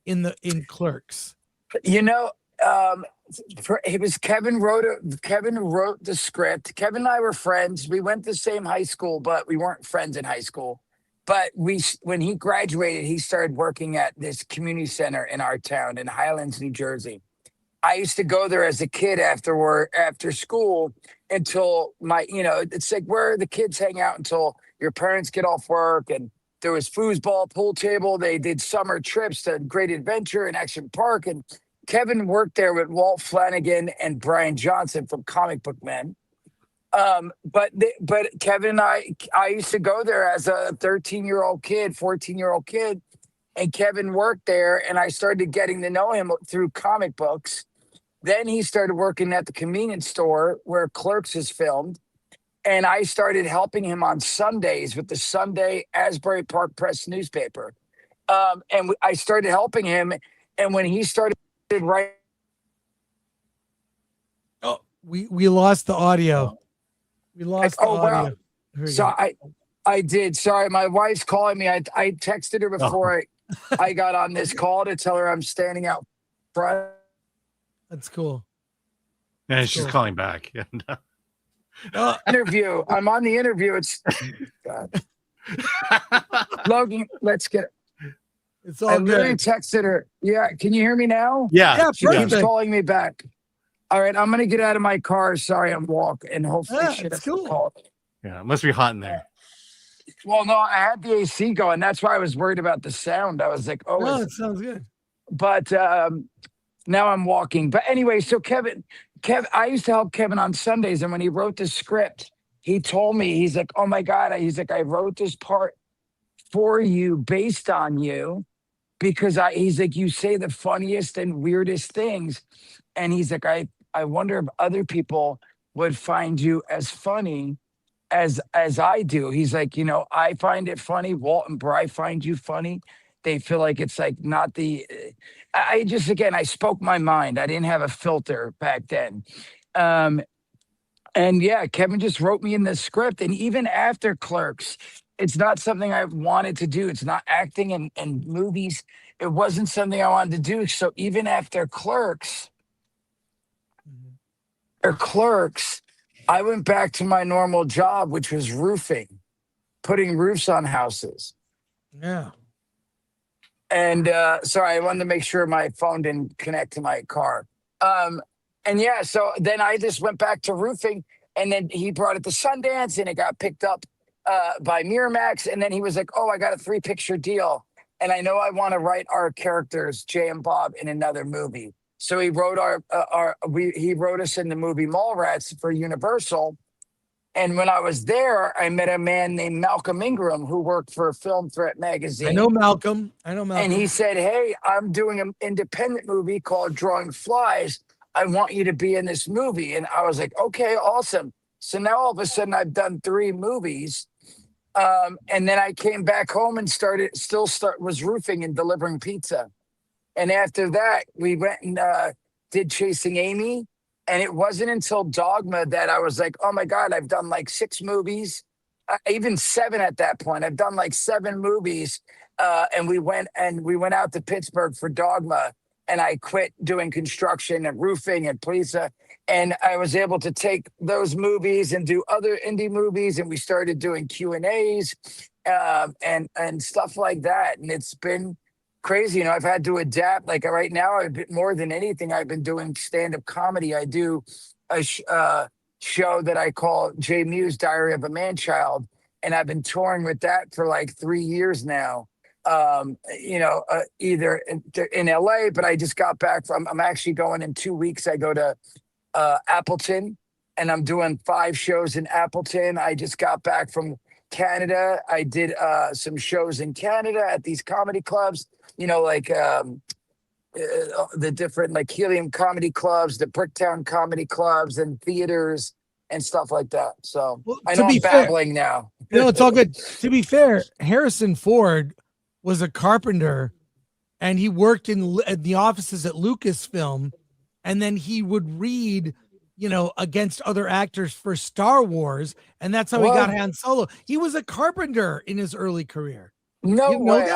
[SPEAKER 1] in Clerks?
[SPEAKER 6] You know, it was Kevin wrote the script. Kevin and I were friends. We went to the same high school, but we weren't friends in high school. But when he graduated, he started working at this community center in our town in Highlands, New Jersey. I used to go there as a kid after school until it's like where the kids hang out until your parents get off work. And there was foosball, pool table. They did summer trips to Great Adventure and Action Park. And Kevin worked there with Walt Flanagan and Brian Johnson from Comic Book Men. But Kevin and I used to go there as a 13-year-old kid, 14-year-old kid, and Kevin worked there, and I started getting to know him through comic books. Then he started working at the convenience store where Clerks is filmed, and I started helping him on Sundays with the Sunday Asbury Park Press newspaper. And I started helping him, and when he started writing,
[SPEAKER 1] we lost the audio. We lost the audio.
[SPEAKER 6] So I did. Sorry, my wife's calling me. I texted her before I got on this call to tell her I'm standing out front.
[SPEAKER 1] That's cool.
[SPEAKER 3] And she's calling back.
[SPEAKER 6] Interview. I'm on the interview. It's God. Logan, let's get it.
[SPEAKER 1] It's all
[SPEAKER 6] I literally
[SPEAKER 1] good.
[SPEAKER 6] texted her. Yeah, can you hear me now?
[SPEAKER 3] Yeah.
[SPEAKER 6] She keeps calling me back. All right, I'm gonna get out of my car. Sorry, I'm walking, and hopefully she doesn't call me.
[SPEAKER 3] Yeah, it must be hot in there.
[SPEAKER 6] Well, no, I had the AC going. That's why I was worried about the sound. I was like, oh,
[SPEAKER 1] No, it sounds good.
[SPEAKER 6] But now I'm walking. But anyway, so Kevin, I used to help Kevin on Sundays, and when he wrote the script, he told me, he's like, oh my God, he's like, I wrote this part for you based on you because he's like, you say the funniest and weirdest things. And he's like, I wonder if other people would find you as funny as I do. He's like, you know, I find it funny. Walt and Bry find you funny. They feel like it's like not the, I just, again, I spoke my mind. I didn't have a filter back then. And yeah, Kevin just wrote me in the script. And even after Clerks, it's not something I wanted to do. It's not acting in movies. It wasn't something I wanted to do. So even after Clerks, I went back to my normal job, which was roofing, putting roofs on houses.
[SPEAKER 1] Yeah.
[SPEAKER 6] And sorry, I wanted to make sure my phone didn't connect to my car. And yeah, so then I just went back to roofing, and then he brought it to Sundance, and it got picked up by Miramax. And then he was like, oh, I got a 3-picture deal. And I know I want to write our characters, Jay and Bob, in another movie. So he wrote he wrote us in the movie Mallrats for Universal. And when I was there, I met a man named Malcolm Ingram who worked for Film Threat magazine.
[SPEAKER 1] I know Malcolm.
[SPEAKER 6] And he said, hey, I'm doing an independent movie called Drawing Flies. I want you to be in this movie. And I was like, okay, awesome. So now all of a sudden I've done 3 movies. And then I came back home and was roofing and delivering pizza. And after that, we went and did Chasing Amy. And it wasn't until Dogma that I was like, oh my God, I've done like 6 movies, even 7 at that point. I've done like 7 movies. And we went out to Pittsburgh for Dogma. And I quit doing construction and roofing and police. And I was able to take those movies and do other indie movies. And we started doing Q&As and stuff like that. And it's been crazy. You know, I've had to adapt. Like right now, more than anything, I've been doing stand-up comedy. I do a show that I call J. Mewes, Diary of a Man-Child. And I've been touring with that for like 3 years now. Either in LA, but I just got back I'm actually going in 2 weeks. I go to Appleton, and I'm doing 5 shows in Appleton. I just got back from Canada. I did some shows in Canada at these comedy clubs, you know, like the different like Helium comedy clubs, the Bricktown comedy clubs and theaters and stuff like that. So I know I'm babbling now.
[SPEAKER 1] No, it's all good. To be fair, Harrison Ford was a carpenter, and he worked in the offices at Lucasfilm, and then he would read, you know, against other actors for Star Wars, and that's how he got Han Solo. He was a carpenter in his early career.
[SPEAKER 6] No way.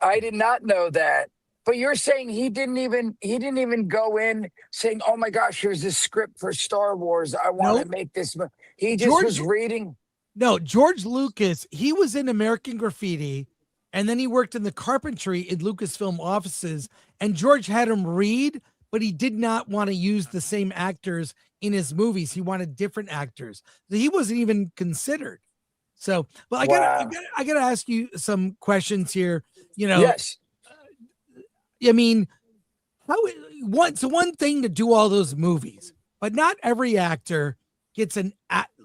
[SPEAKER 6] I did not know that. But you're saying he didn't even go in saying, "Oh my gosh, here's this script for Star Wars. I want to make this." He just was reading.
[SPEAKER 1] No, George Lucas, he was in American Graffiti, and then he worked in the carpentry in Lucasfilm offices, and George had him read, but he did not want to use the same actors in his movies. He wanted different actors. So he wasn't even considered. So, well, I gotta ask you some questions here. You know,
[SPEAKER 6] yes.
[SPEAKER 1] I mean, it's one thing to do all those movies, but not every actor gets I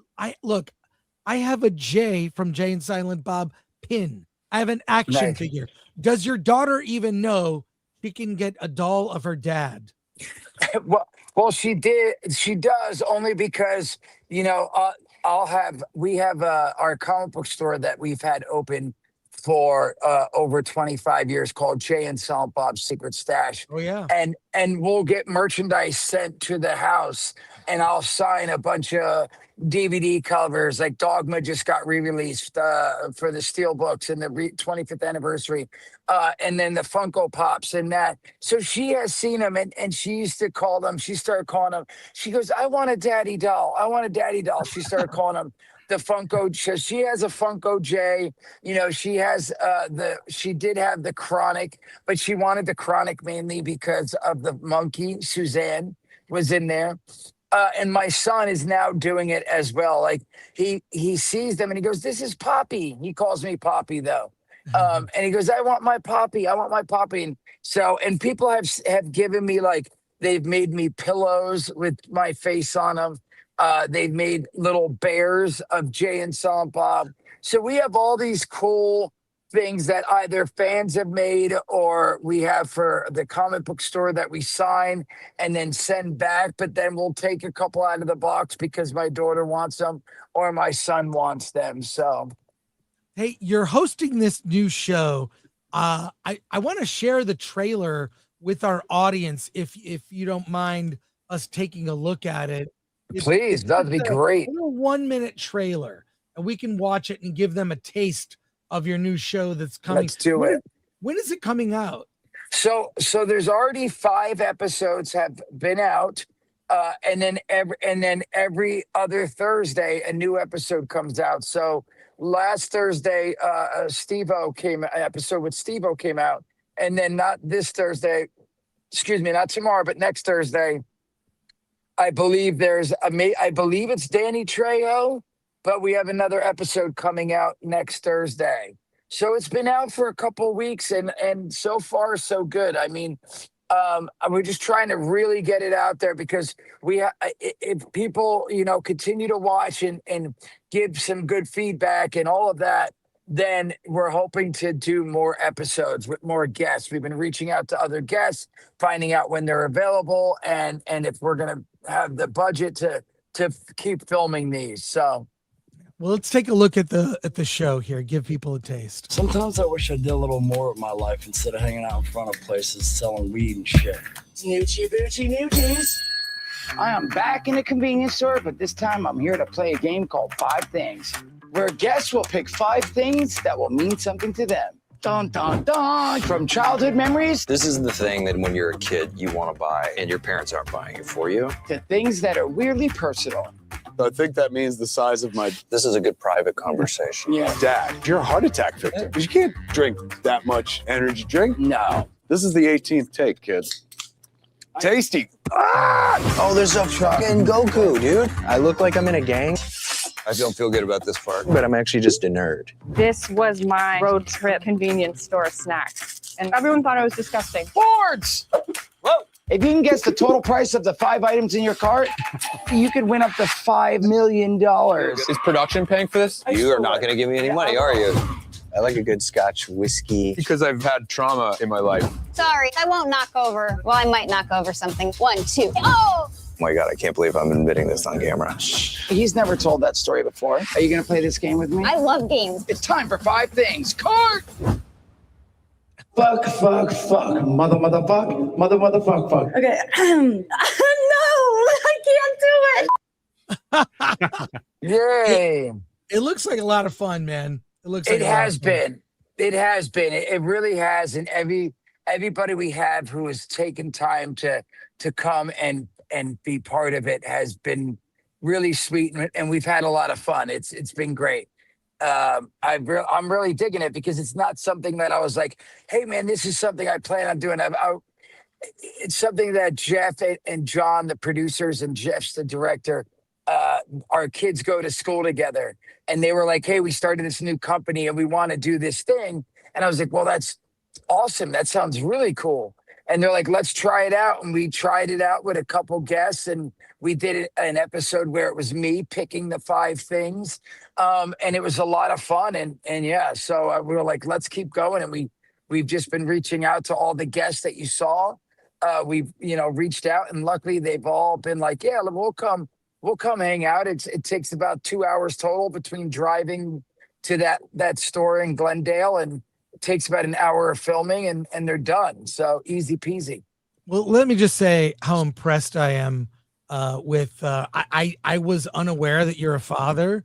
[SPEAKER 1] have a Jay from Jay and Silent Bob pin. I have an action figure. Does your daughter even know she can get a doll of her dad?
[SPEAKER 6] Well, she did. She does, only because, you know, we have our comic book store that we've had open for over 25 years called Jay and Silent Bob's Secret Stash.
[SPEAKER 1] Oh yeah.
[SPEAKER 6] And we'll get merchandise sent to the house, and I'll sign a bunch of DVD covers. Like Dogma just got re-released for the Steelbooks and the 25th anniversary, and then the Funko Pops and that. So she has seen them, and she used to call them. She started calling them. She goes, "I want a daddy doll. I want a daddy doll." She started calling them the Funko. She has a Funko J. You know, she has she did have the Chronic, but she wanted the Chronic mainly because of the monkey. Suzanne was in there. And my son is now doing it as well. Like he sees them and he goes, "This is Poppy." He calls me Poppy though. And he goes, "I want my Poppy. I want my Poppy." And so, and people have given me, like, they've made me pillows with my face on them. They've made little bears of Jay and Silent Bob. So we have all these cool things that either fans have made or we have for the comic book store that we sign and then send back. But then we'll take a couple out of the box because my daughter wants them or my son wants them. So,
[SPEAKER 1] hey, you're hosting this new show. I want to share the trailer with our audience if you don't mind us taking a look at it.
[SPEAKER 6] Please, that'd be great.
[SPEAKER 1] A 1-minute trailer, and we can watch it and give them a taste of your new show that's coming.
[SPEAKER 6] Let's do it.
[SPEAKER 1] When is it coming out?
[SPEAKER 6] So there's already 5 episodes have been out, and then every other Thursday a new episode comes out. So last Thursday, episode with Steve-O came out, and then not this Thursday, not tomorrow, but next Thursday. I believe it's Danny Trejo, but we have another episode coming out next Thursday. So it's been out for a couple of weeks, and so far so good. I mean, we're just trying to really get it out there because if people, continue to watch and give some good feedback and all of that, then we're hoping to do more episodes with more guests. We've been reaching out to other guests, finding out when they're available, and if we're going to have the budget to keep filming these. So,
[SPEAKER 1] well, let's take a look at the show here. Give people a taste.
[SPEAKER 9] Sometimes I wish I did a little more with my life instead of hanging out in front of places selling weed and shit.
[SPEAKER 6] Noochie boochie noochies. I am back in the convenience store, but this time I'm here to play a game called 5 Things, where guests will pick 5 things that will mean something to them. Dun, dun, dun. From childhood memories.
[SPEAKER 13] This is the thing that when you're a kid, you want to buy and your parents aren't buying it for you.
[SPEAKER 6] To things that are weirdly personal.
[SPEAKER 16] I think that means the size of my...
[SPEAKER 13] This is a good private conversation.
[SPEAKER 6] Yeah.
[SPEAKER 16] Dad, you're a heart attack victim. Because you can't drink that much energy drink.
[SPEAKER 6] No.
[SPEAKER 16] This is the 18th take, kid. Tasty.
[SPEAKER 13] Oh, there's a fucking Goku, dude. I look like I'm in a gang. I don't feel good about this part, but I'm actually just a nerd.
[SPEAKER 17] This was my road trip convenience store snack, and everyone thought it was disgusting.
[SPEAKER 6] Boards! Whoa! If you can guess the total price of the 5 items in your cart, you could win up to $5 million.
[SPEAKER 13] Is production paying for this? You are not going to give me any money, are you? I like a good Scotch whiskey.
[SPEAKER 16] Because I've had trauma in my life.
[SPEAKER 25] Sorry, I won't knock over. Well, I might knock over something. 1, 2. Oh!
[SPEAKER 13] Oh my God, I can't believe I'm admitting this on camera.
[SPEAKER 6] He's never told that story before. Are you going to play this game with me?
[SPEAKER 25] I love games.
[SPEAKER 6] It's time for 5 things. Cart!
[SPEAKER 21] Fuck, motherfuck, fuck.
[SPEAKER 17] Okay. No, I can't do it.
[SPEAKER 6] Yay!
[SPEAKER 1] It looks like a lot of fun, man.
[SPEAKER 6] It has been. It has been. It really has. And everybody we have who has taken time to come and be part of it has been really sweet, and we've had a lot of fun. It's been great. I'm really digging it because it's not something that I was like, hey man, this is something I plan on doing. It's something that Jeff and John, the producers, and Jeff's the director, our kids go to school together, and they were like, hey, we started this new company and we want to do this thing. And I was like, well, that's awesome. That sounds really cool. And they're like, let's try it out. And we tried it out with a couple guests, and we did an episode where it was me picking the 5 things. And it was a lot of fun. And yeah, so we were like, let's keep going. And we've just been reaching out to all the guests that you saw. We've, reached out, and luckily they've all been like, yeah, we'll come hang out. It takes about 2 hours total between driving to that store in Glendale, and it takes about an hour of filming, and they're done. So easy peasy.
[SPEAKER 1] Well, let me just say how impressed I am with. I was unaware that you're a father,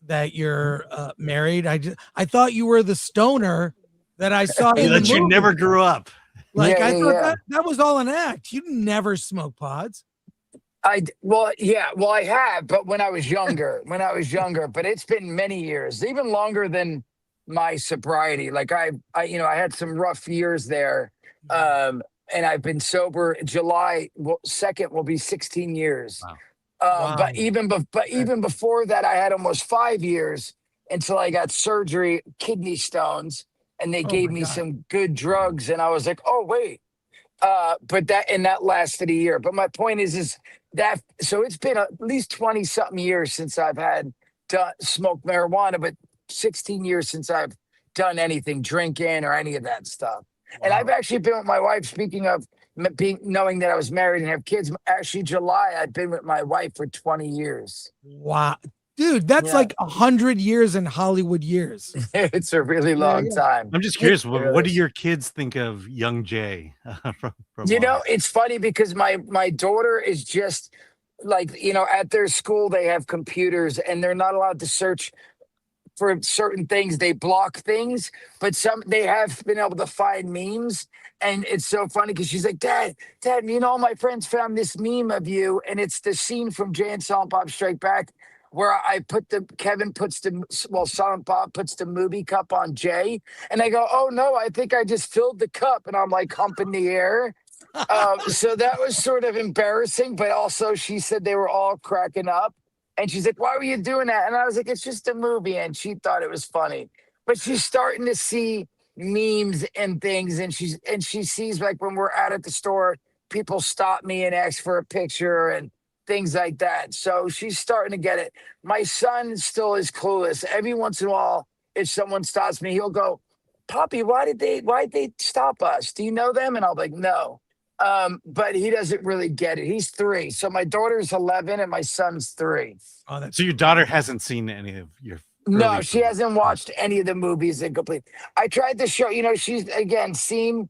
[SPEAKER 1] that you're married. I thought you were the stoner that I saw in the
[SPEAKER 3] That you
[SPEAKER 1] movie.
[SPEAKER 3] never grew up.
[SPEAKER 1] Like
[SPEAKER 6] Yeah,
[SPEAKER 1] I thought
[SPEAKER 6] yeah.
[SPEAKER 1] that was all an act. You never smoke pods.
[SPEAKER 6] Well, I have, but when I was younger, but it's been many years, even longer than my sobriety. Like I had some rough years there. And I've been sober. July 2nd will be 16 years.
[SPEAKER 3] Wow.
[SPEAKER 6] But even before that, I had almost 5 years until I got surgery, kidney stones, and they gave me some good drugs, and I was like, oh wait. But that lasted a year. But my point is that so it's been at least 20 something years since I've smoked marijuana, but 16 years since I've done anything, drinking or any of that stuff. Wow. And I've actually been with my wife. Speaking of knowing that I was married and have kids, actually July I've been with my wife for 20 years.
[SPEAKER 1] Wow. Dude, that's like 100 years in Hollywood years.
[SPEAKER 6] It's a really long time.
[SPEAKER 3] I'm just curious, what do your kids think of young Jay? From
[SPEAKER 6] It's funny because my daughter is just like, at their school, they have computers and they're not allowed to search for certain things. They block things, but they have been able to find memes. And it's so funny because she's like, Dad, all my friends found this meme of you. And it's the scene from Jay and Silent Bob Strike Back, where Silent Bob puts the movie cup on Jay. And I go, oh no, I think I just filled the cup, and I'm like humping the air. So that was sort of embarrassing, but also she said they were all cracking up. And she's like, why were you doing that? And I was like, it's just a movie. And she thought it was funny. But she's starting to see memes and things. And she sees, like, when we're out at the store, people stop me and ask for a picture and things like that. So she's starting to get it. My son still is clueless. Every once in a while, if someone stops me, he'll go, Poppy, why'd they stop us? Do you know them? And I'll be like, no. But he doesn't really get it. He's 3. So my daughter's 11 and my son's 3.
[SPEAKER 3] Oh, so your daughter hasn't seen any of your
[SPEAKER 6] No, she hasn't watched any of the movies in complete. I tried to show, she's again seen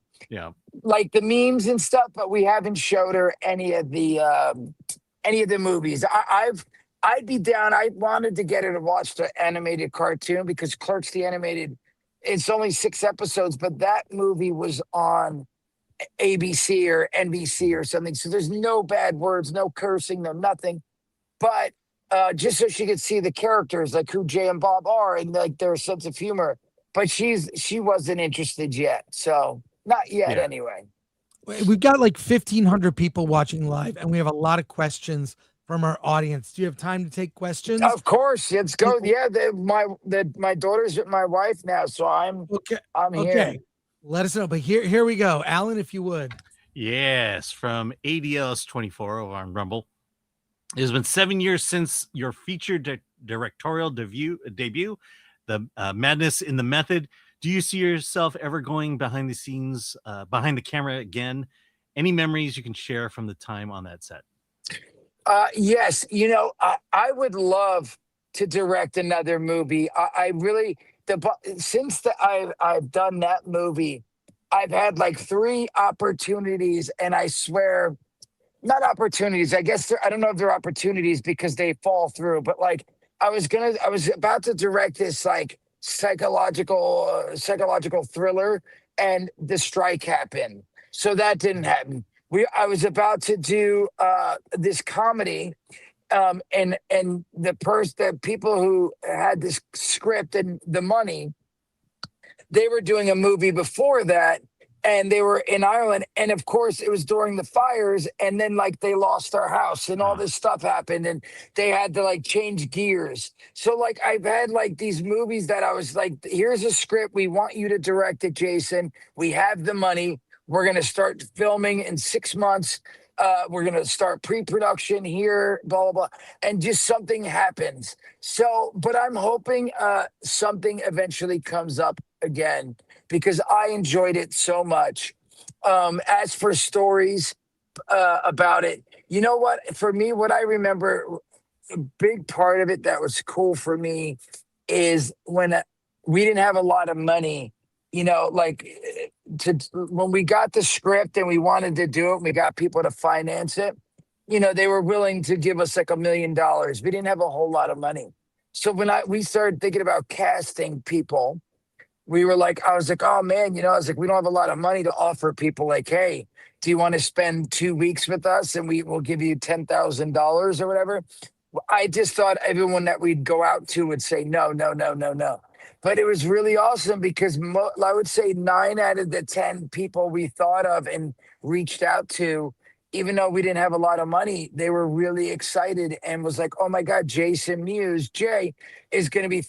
[SPEAKER 6] like the memes and stuff, but we haven't showed her any of the movies. I'd be down. I wanted to get her to watch the animated cartoon because Clerks the Animated, it's only 6 episodes, but that movie was on ABC or NBC or something. So there's no bad words, no cursing, no nothing. But just so she could see the characters, like who Jay and Bob are and like their sense of humor. But she wasn't interested yet. So not yet anyway.
[SPEAKER 1] We've got like 1,500 people watching live, and we have a lot of questions from our audience. Do you have time to take questions?
[SPEAKER 6] Of course, let's go. Yeah, my daughter's with my wife now, so I'm here.
[SPEAKER 1] Let us know. But here we go, Alan, if you would.
[SPEAKER 3] Yes, from ADLS24 over on Rumble. It has been 7 years since your feature directorial debut, The Madness in the Method. Do you see yourself ever going behind the scenes, behind the camera again? Any memories you can share from the time on that set?
[SPEAKER 6] Yes. I would love to direct another movie. Since I've done that movie, I've had like 3 opportunities, and I swear, not opportunities. I guess I don't know if they're opportunities because they fall through, but like I was about to direct this like psychological thriller, and the strike happened. So that didn't happen. I was about to do this comedy, and the people who had this script and the money, they were doing a movie before that, and they were in Ireland, and of course it was during the fires, and then like they lost their house and all this stuff happened, and they had to like change gears. So like I've had like these movies that I was like, here's a script, we want you to direct it, Jason. We have the money. We're going to start filming in 6 months. We're going to start pre-production here, blah, blah, blah. And just something happens. So, but I'm hoping something eventually comes up again because I enjoyed it so much. As for stories about it, you know what? For me, what I remember, a big part of it that was cool for me is when we didn't have a lot of money, like when we got the script and we wanted to do it, we got people to finance it. They were willing to give us like $1 million. We didn't have a whole lot of money. So when we started thinking about casting people, I was like, oh man, I was like, we don't have a lot of money to offer people. Like, hey, do you want to spend 2 weeks with us and we will give you $10,000 or whatever? I just thought everyone that we'd go out to would say no. But it was really awesome because I would say 9 out of the 10 people we thought of and reached out to, even though we didn't have a lot of money, they were really excited and was like, oh my God, Jason Mewes, Jay, is going to be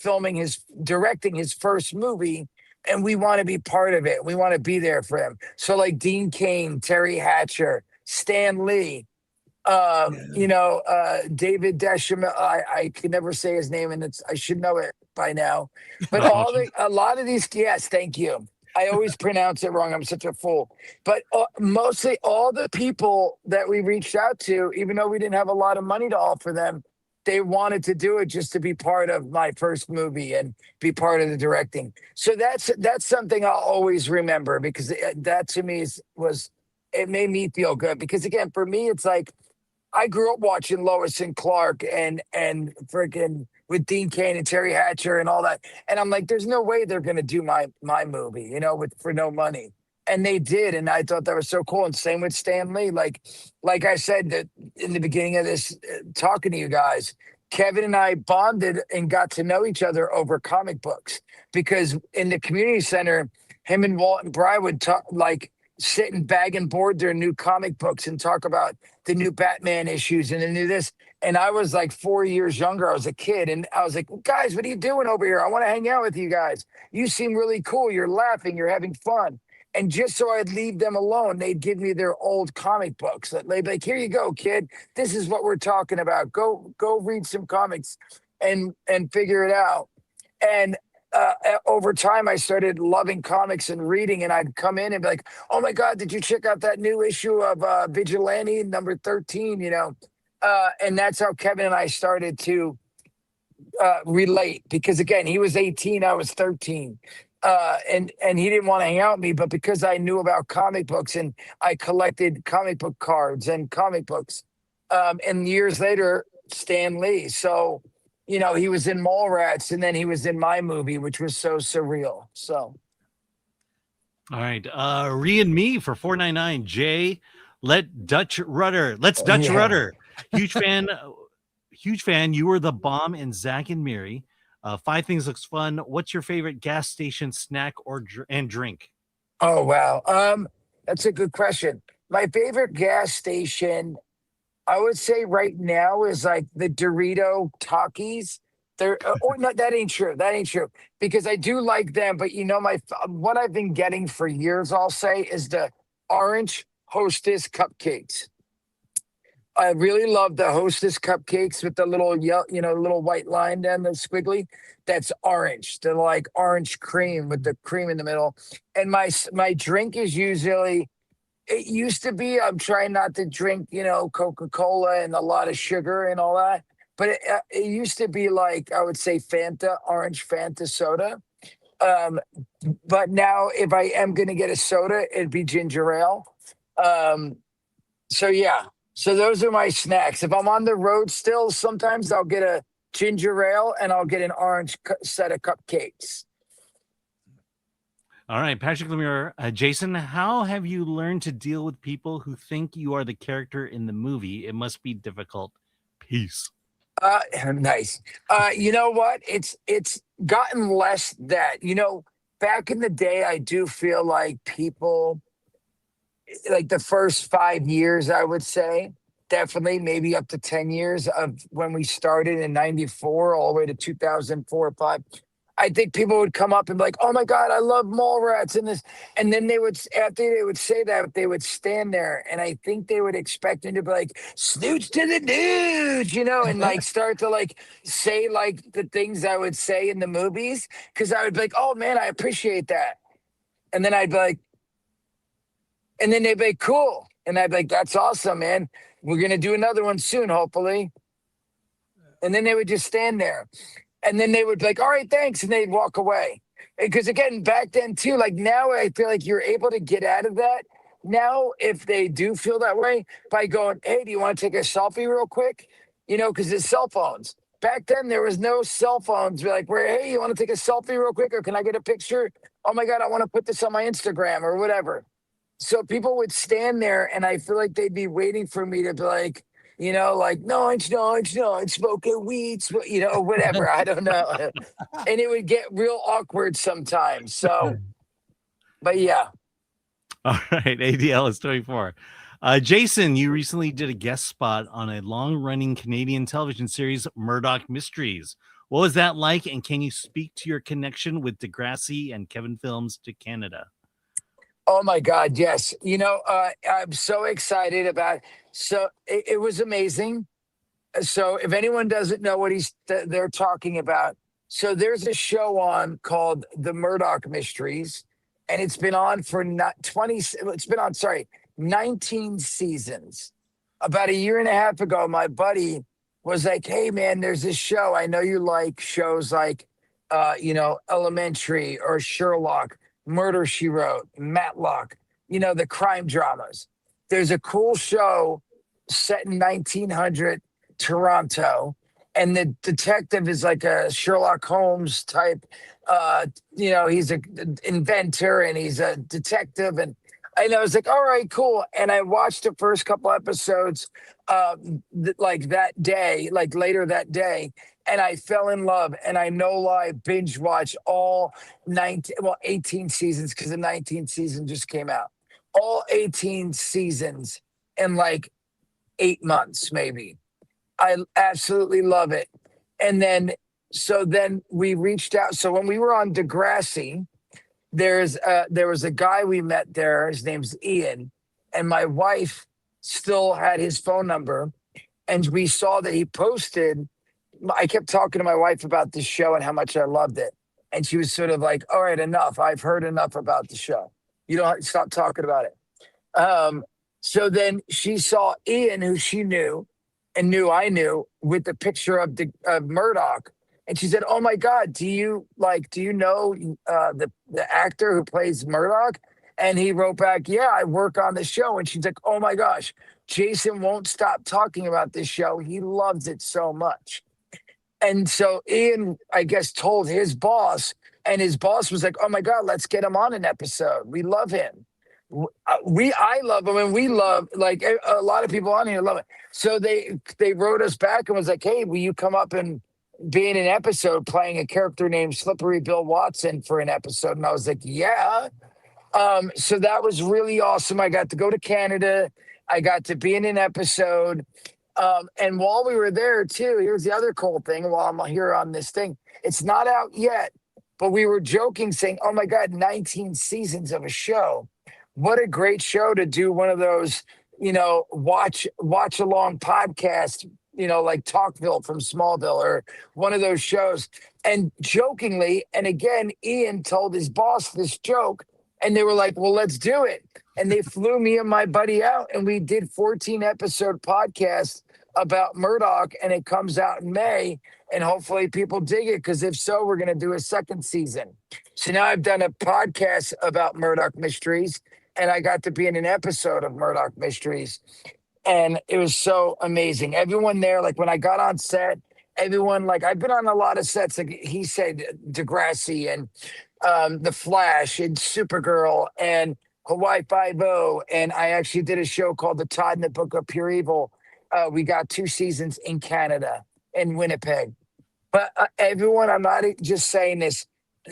[SPEAKER 6] directing his first movie. And we want to be part of it. We want to be there for him. So like Dean Cain, Terry Hatcher, Stan Lee, David Deschamel, I can never say his name and I should know it by now. But a lot of these, yes, thank you. I always pronounce it wrong. I'm such a fool. But mostly all the people that we reached out to, even though we didn't have a lot of money to offer them, they wanted to do it just to be part of my first movie and be part of the directing. So that's something I'll always remember because that to me it made me feel good. Because again, for me, it's like I grew up watching Lois and Clark and freaking with Dean Cain and Terry Hatcher and all that. And I'm like, there's no way they're going to do my movie, for no money. And they did. And I thought that was so cool. And same with Stan Lee. Like I said that in the beginning of this, talking to you guys, Kevin and I bonded and got to know each other over comic books because in the community center, him and Walt and Bry would talk, sit and bag and board their new comic books and talk about the new Batman issues and the new this. And I was like 4 years younger. I was a kid. And I was like, guys, what are you doing over here? I want to hang out with you guys. You seem really cool. You're laughing. You're having fun. And just so I'd leave them alone, they'd give me their old comic books. They'd be like, here you go, kid. This is what we're talking about. Go read some comics and figure it out. And over time, I started loving comics and reading, and I'd come in and be like, oh my God, did you check out that new issue of Vigilante number 13, and that's how Kevin and I started to relate because, again, he was 18, I was 13, and he didn't want to hang out with me, but because I knew about comic books and I collected comic book cards and comic books, and years later, Stan Lee. So, he was in Mallrats and then he was in my movie, which was so surreal. So.
[SPEAKER 3] All right. Ree and me for $4.99. Jay, let's Dutch Rudder. Huge fan. You were the bomb in Zach and Miri. 5 things looks fun. What's your favorite gas station snack and drink?
[SPEAKER 6] Oh, wow. That's a good question. My favorite gas station, I would say right now is like the Dorito Takis. They're no, that ain't true. That ain't true because I do like them. But what I've been getting for years, I'll say, is the orange Hostess cupcakes. I really love the Hostess cupcakes with the little little white line down the squiggly. That's orange. They're like orange cream with the cream in the middle. And my drink is usually. It used to be, I'm trying not to drink, Coca-Cola and a lot of sugar and all that. But it used to be like, I would say Fanta, orange Fanta soda. But now if I am going to get a soda, it'd be ginger ale. So yeah. So those are my snacks. If I'm on the road still, sometimes I'll get a ginger ale and I'll get an orange set of cupcakes.
[SPEAKER 3] All right, Patrick Lemire. Jason, how have you learned to deal with people who think you are the character in the movie? It must be difficult. Peace.
[SPEAKER 6] Nice. You know what? It's gotten less that, back in the day, I do feel like people, like the first 5 years, I would say, definitely maybe up to 10 years of when we started in 94 all the way to 2004 or 5. I think people would come up and be like, oh my God, I love Mallrats and this. And then after they would say that, they would stand there. And I think they would expect him to be like, snooch to the dudes, and like start to like say like the things I would say in the movies. Cause I would be like, oh man, I appreciate that. And then I'd be like, and then they'd be like, cool. And I'd be like, that's awesome, man. We're going to do another one soon, hopefully. And then they would just stand there. And then they would be like, all right, thanks. And they'd walk away. Because again, back then too, like now I feel like you're able to get out of that. Now, if they do feel that way by going, hey, do you want to take a selfie real quick? You know, because it's cell phones. Back then, there was no cell phones. Like, where, hey, you want to take a selfie real quick, or can I get a picture? Oh my God, I want to put this on my Instagram or whatever. So people would stand there, and I feel like they'd be waiting for me to be like, you know, like, no, smoking weed, you know, whatever. I don't know. And it would get real awkward sometimes. So, but yeah.
[SPEAKER 3] All right, ADL is 24. Jason, you recently did a guest spot on a long-running Canadian television series, Murdoch Mysteries. What was that like, and can you speak to your connection with Degrassi and Kevin Films to Canada?
[SPEAKER 6] Oh my God, yes. You know, I'm so excited about. So it was amazing. So if anyone doesn't know what they're talking about, so there's a show on called The Murdoch Mysteries, and it's been on for 19 seasons. About a year and a half ago, my buddy was like, hey man, there's this show. I know you like shows like, you know, Elementary or Sherlock, Murder, She Wrote, Matlock, you know, the crime dramas. There's a cool show set in 1900 Toronto, and the detective is like a Sherlock Holmes type. You know, he's an inventor and he's a detective. And I was like, all right, cool. And I watched the first couple episodes like that day, like later that day. And I fell in love, and I no lie binge watched all 18 seasons, because the 19th season just came out. All 18 seasons in like 8 months, maybe. I absolutely love it. And then, so then we reached out. So when we were on Degrassi, there was a guy we met there. His name's Ian, and my wife still had his phone number, and we saw that he posted. I kept talking to my wife about this show and how much I loved it. And she was sort of like, all right, enough. I've heard enough about the show. You don't stop talking about it. So then she saw Ian, who she knew and knew I knew, with the picture of Murdoch. And she said, oh my God, do you know the actor who plays Murdoch? And he wrote back, yeah, I work on the show. And she's like, oh my gosh, Jason won't stop talking about this show. He loves it so much. And so Ian, I guess, told his boss, and his boss was like, oh my God, let's get him on an episode. We love him. I love him, and we love, like, a lot of people on here love it. So they wrote us back and was like, hey, will you come up and be in an episode playing a character named Slippery Bill Watson for an episode? And I was like, yeah. So that was really awesome. I got to go to Canada. I got to be in an episode. And while we were there too, here's the other cool thing. While I'm here on this thing, it's not out yet, but we were joking saying, oh my God, 19 seasons of a show. What a great show to do one of those, you know, watch along podcasts, you know, like Talkville from Smallville, or one of those shows. And jokingly, and again, Ian told his boss this joke, and they were like, well, let's do it. And they flew me and my buddy out, and we did 14-episode podcast about Murdoch, and it comes out in May, and hopefully people dig it, because if so, we're going to do a second season. So now I've done a podcast about Murdoch Mysteries, and I got to be in an episode of Murdoch Mysteries, and it was so amazing. Everyone there, like when I got on set, everyone, like, I've been on a lot of sets, like he said, Degrassi and The Flash and Supergirl and Hawaii Five-0, and I actually did a show called The Todd and the Book of Pure Evil. We got 2 seasons in Canada, in Winnipeg. But everyone, I'm not just saying this,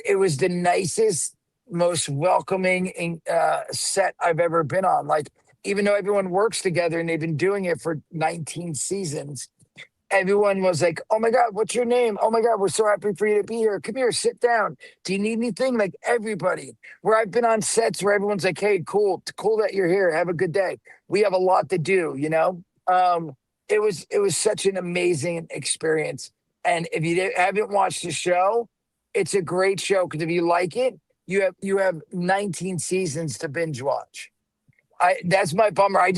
[SPEAKER 6] it was the nicest, most welcoming set I've ever been on. Like, even though everyone works together and they've been doing it for 19 seasons, everyone was like, oh my God, what's your name? Oh my God, we're so happy for you to be here. Come here, sit down. Do you need anything? Like, everybody. Where I've been on sets where everyone's like, hey, cool that you're here. Have a good day. We have a lot to do, you know? It was such an amazing experience. And if you haven't watched the show, it's a great show, because if you like it, you have 19 seasons to binge watch. That's my bummer. I've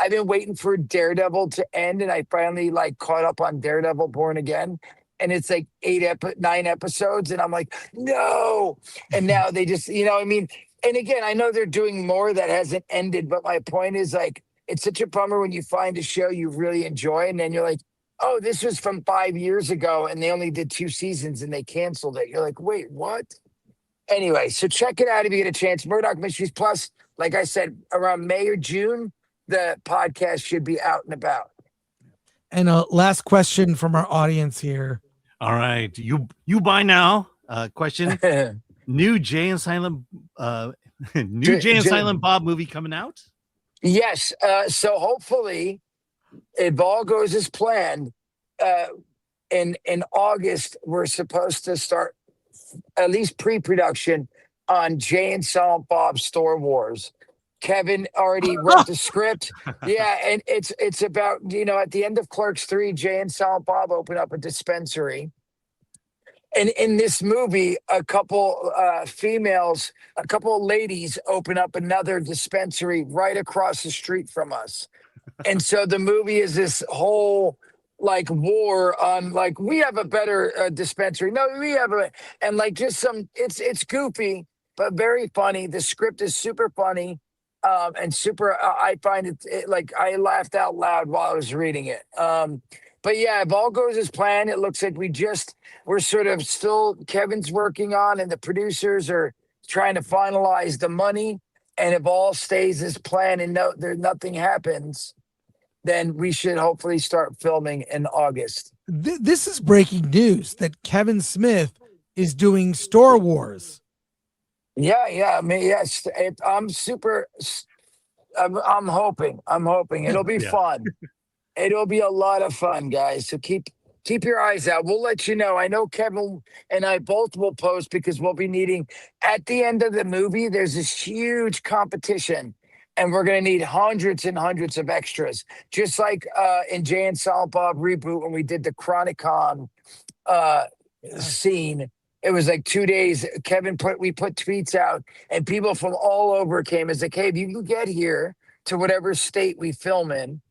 [SPEAKER 6] been waiting for Daredevil to end, and I finally caught up on Daredevil Born Again. and it's like 9 episodes, and I'm like, no. And now they just, you know what I mean? And again, I know they're doing more that hasn't ended, but my point is, like, it's such a bummer when you find a show you really enjoy, and then you're like, oh, this was from 5 years ago, and they only did 2 seasons and they canceled it. You're like, wait, what? Anyway, so check it out if you get a chance. Murdoch Mysteries Plus, like I said, around May or June, the podcast should be out and about.
[SPEAKER 1] And a last question from our audience here.
[SPEAKER 3] All right, you buy now. Question: new Jay and Silent Bob movie coming out?
[SPEAKER 6] Yes. So hopefully, if all goes as planned, in August we're supposed to start at least pre-production on Jay and Silent Bob's Store Wars. Kevin already wrote the script. Yeah, and it's about, you know, at the end of Clerks 3, Jay and Silent Bob open up a dispensary. And in this movie, a couple females, a couple ladies open up another dispensary right across the street from us. And so the movie is this whole like war on like, we have a better dispensary. No, we have a, and like just some, it's goofy, but very funny. The script is super funny. And super, I find it like I laughed out loud while I was reading it. But yeah, if all goes as planned, it looks like we're sort of still, Kevin's working on, and the producers are trying to finalize the money. And if all stays as planned and nothing happens, then we should hopefully start filming in August.
[SPEAKER 1] This is breaking news that Kevin Smith is doing Store Wars.
[SPEAKER 6] Yeah. I mean, yes, I'm hoping it'll be fun. It'll be a lot of fun, guys. So keep your eyes out. We'll let you know. I know Kevin and I both will post, because we'll be needing, at the end of the movie, there's this huge competition, and we're going to need hundreds and hundreds of extras. Just like in Jay and Silent Bob reboot, when we did the Chronicon scene. It was like 2 days. We put tweets out, and people from all over came. It's like, hey, if you can get here to whatever state we film in,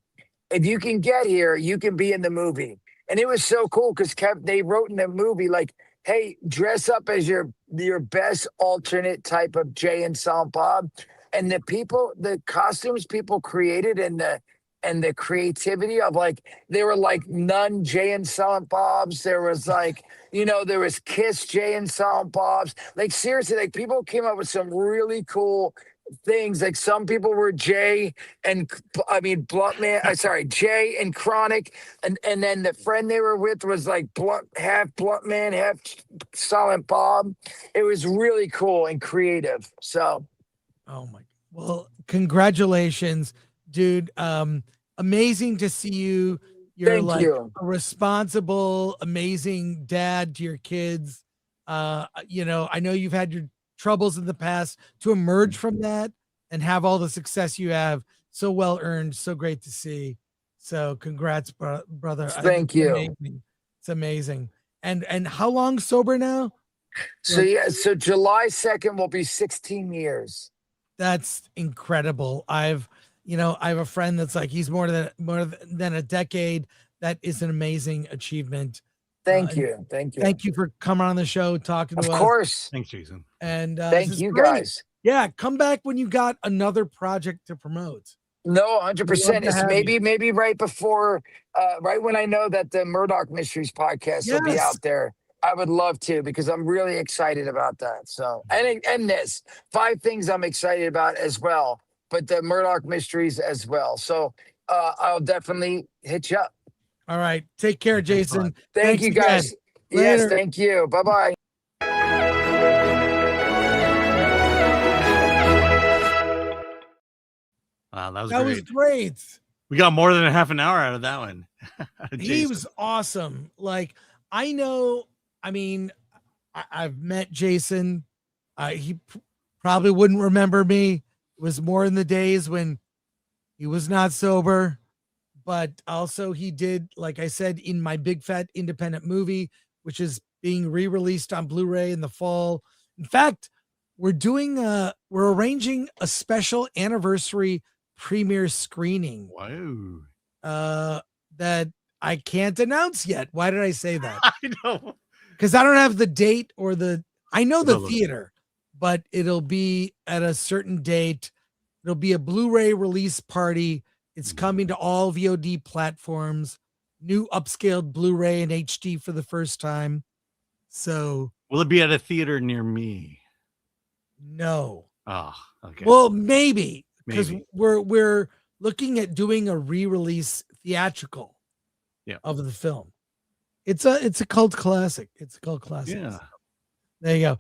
[SPEAKER 6] if you can get here, you can be in the movie. And it was so cool because they wrote in the movie, like, hey, dress up as your best alternate type of Jay and Silent Bob. And the costumes people created, and the creativity of, like, there were like none Jay and Silent Bobs. There was like, you know, there was Kiss Jay and Silent Bobs. Like, seriously, like, people came up with some really cool things. Like, some people were Jay and Jay and Chronic, and then the friend they were with was like half Blunt Man, half Silent Bob. It was really cool and creative. So,
[SPEAKER 1] oh my, well, congratulations, dude. Amazing to see you. You're
[SPEAKER 6] Thank you.
[SPEAKER 1] A responsible, amazing dad to your kids. You know, I know you've had your troubles in the past. To emerge from that and have all the success you have, so well earned, so great to see. So congrats, brother.
[SPEAKER 6] Thank you.
[SPEAKER 1] Amazing. It's amazing. And how long sober now?
[SPEAKER 6] So yeah, so July 2nd will be 16 years.
[SPEAKER 1] That's incredible. I have a friend that's like, he's more than a decade. That is an amazing achievement.
[SPEAKER 6] Thank you. Thank you.
[SPEAKER 1] Thank you for coming on the show, talking to us.
[SPEAKER 6] Of course.
[SPEAKER 3] Thanks, Jason.
[SPEAKER 1] And
[SPEAKER 6] thank you, guys.
[SPEAKER 1] Yeah, come back when you got another project to promote.
[SPEAKER 6] No, 100%. It's maybe right before, right when I know that the Murdoch Mysteries podcast will be out there. I would love to, because I'm really excited about that. So, and this 5 things I'm excited about as well, but the Murdoch Mysteries as well. So I'll definitely hit you up.
[SPEAKER 1] All right. Take care, Jason.
[SPEAKER 6] Thank you, guys. Yes, thank you. Bye-bye.
[SPEAKER 3] Wow, that
[SPEAKER 1] That was great.
[SPEAKER 3] We got more than a half an hour out of that one.
[SPEAKER 1] He was awesome. Like, I know, I mean, I've met Jason. He probably wouldn't remember me. It was more in the days when he was not sober. But also he did, like I said, in my big fat independent movie, which is being re-released on Blu-ray in the fall. In fact, we're arranging a special anniversary premiere screening.
[SPEAKER 3] Wow.
[SPEAKER 1] That I can't announce yet. Why did I say that?
[SPEAKER 3] I know.
[SPEAKER 1] Because I don't have the date or I know the
[SPEAKER 3] No.
[SPEAKER 1] theater, but it'll be at a certain date. It'll be a Blu-ray release party. It's coming to all VOD platforms, new upscaled Blu-ray and HD for the first time. So
[SPEAKER 3] Will it be at a theater near me?
[SPEAKER 1] no.
[SPEAKER 3] Oh, okay.
[SPEAKER 1] Well, maybe because
[SPEAKER 3] Maybe.
[SPEAKER 1] we're looking at doing a re-release theatrical of the film. It's a cult classic. It's a cult classic.
[SPEAKER 3] Yeah.
[SPEAKER 1] There you go.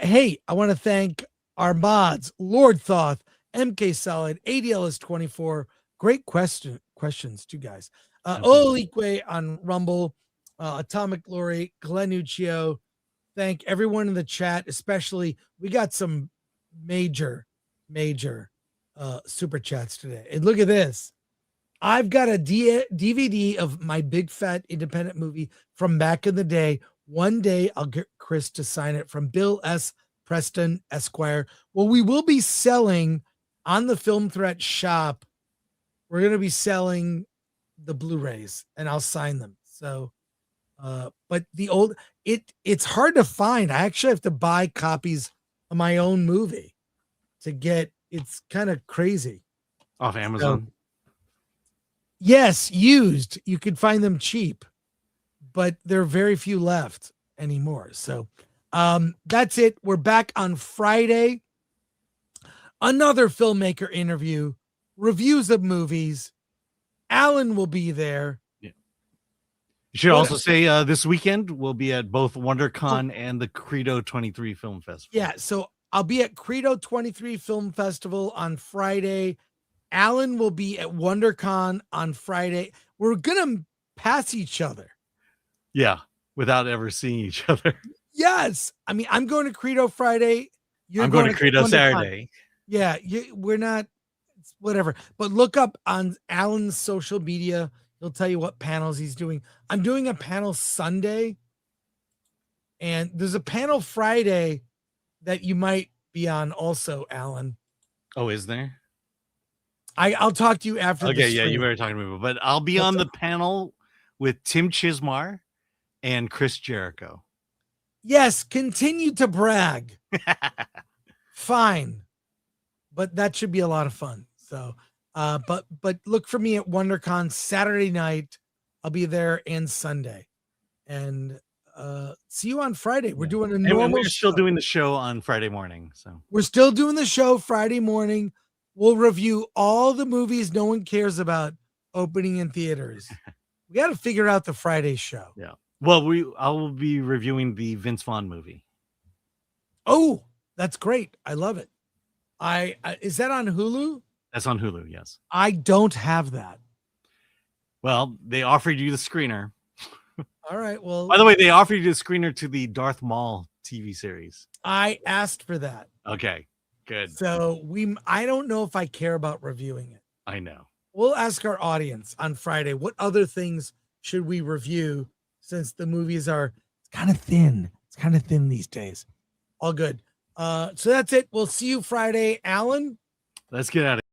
[SPEAKER 1] Hey, I want to thank our mods, Lord Thoth, MK Solid, ADLS 24. Great questions, too, guys. Olikwe on Rumble, Atomic Glory, Glenn Uccio. Thank everyone in the chat, especially we got some major super chats today. And look at this. I've got a DVD of my big fat independent movie from back in the day. One day I'll get Chris to sign it, from Bill S. Preston, Esquire. Well, we will be selling on the Film Threat shop. We're going to be selling the Blu-rays and I'll sign them. So, but it's hard to find. I actually have to buy copies of my own movie to get, it's kind of crazy.
[SPEAKER 3] Off Amazon.
[SPEAKER 1] So, yes, used. You could find them cheap, but there are very few left anymore. So that's it. We're back on Friday. Another filmmaker interview, reviews of movies. Alan will be there.
[SPEAKER 3] Yeah. You should also say this weekend we'll be at both WonderCon and the Credo 23 Film Festival.
[SPEAKER 1] Yeah, so I'll be at Credo 23 Film Festival on Friday. Alan will be at WonderCon on Friday. We're going to pass each other.
[SPEAKER 3] Yeah, without ever seeing each other.
[SPEAKER 1] Yes. I mean, I'm going to Credo Friday.
[SPEAKER 3] I'm going to Credo
[SPEAKER 1] WonderCon.
[SPEAKER 3] Saturday.
[SPEAKER 1] Yeah, we're not, whatever. But look up on Alan's social media. He'll tell you what panels he's doing. I'm doing a panel Sunday. And there's a panel Friday that you might be on also, Alan.
[SPEAKER 3] Oh, is there?
[SPEAKER 1] I'll talk to you after.
[SPEAKER 3] Okay,
[SPEAKER 1] the
[SPEAKER 3] yeah, you
[SPEAKER 1] stream.
[SPEAKER 3] better talk to me. But I'll be on the panel with Tim Chismar and Chris Jericho.
[SPEAKER 1] Yes, continue to brag. Fine. But that should be a lot of fun. So but look for me at WonderCon Saturday night. I'll be there, and Sunday. And see you on Friday. We're doing a normal
[SPEAKER 3] We're still doing the show on Friday morning. So
[SPEAKER 1] we're still doing the show Friday morning. We'll review all the movies no one cares about opening in theaters. We got to figure out the Friday show.
[SPEAKER 3] Yeah. Well, I will be reviewing the Vince Vaughn movie.
[SPEAKER 1] Oh, that's great. I love it. Is that on Hulu?
[SPEAKER 3] That's on Hulu, yes.
[SPEAKER 1] I don't have that.
[SPEAKER 3] Well, they offered you the screener.
[SPEAKER 1] All right. Well,
[SPEAKER 3] by the way, they offered you the screener to the Darth Maul TV series.
[SPEAKER 1] I asked for that.
[SPEAKER 3] Okay, good.
[SPEAKER 1] So I don't know if I care about reviewing it.
[SPEAKER 3] I know.
[SPEAKER 1] We'll ask our audience on Friday, what other things should we review, since the movies are kind of thin. It's kind of thin these days. All good. So that's it. We'll see you Friday. Alan?
[SPEAKER 3] Let's get out of here.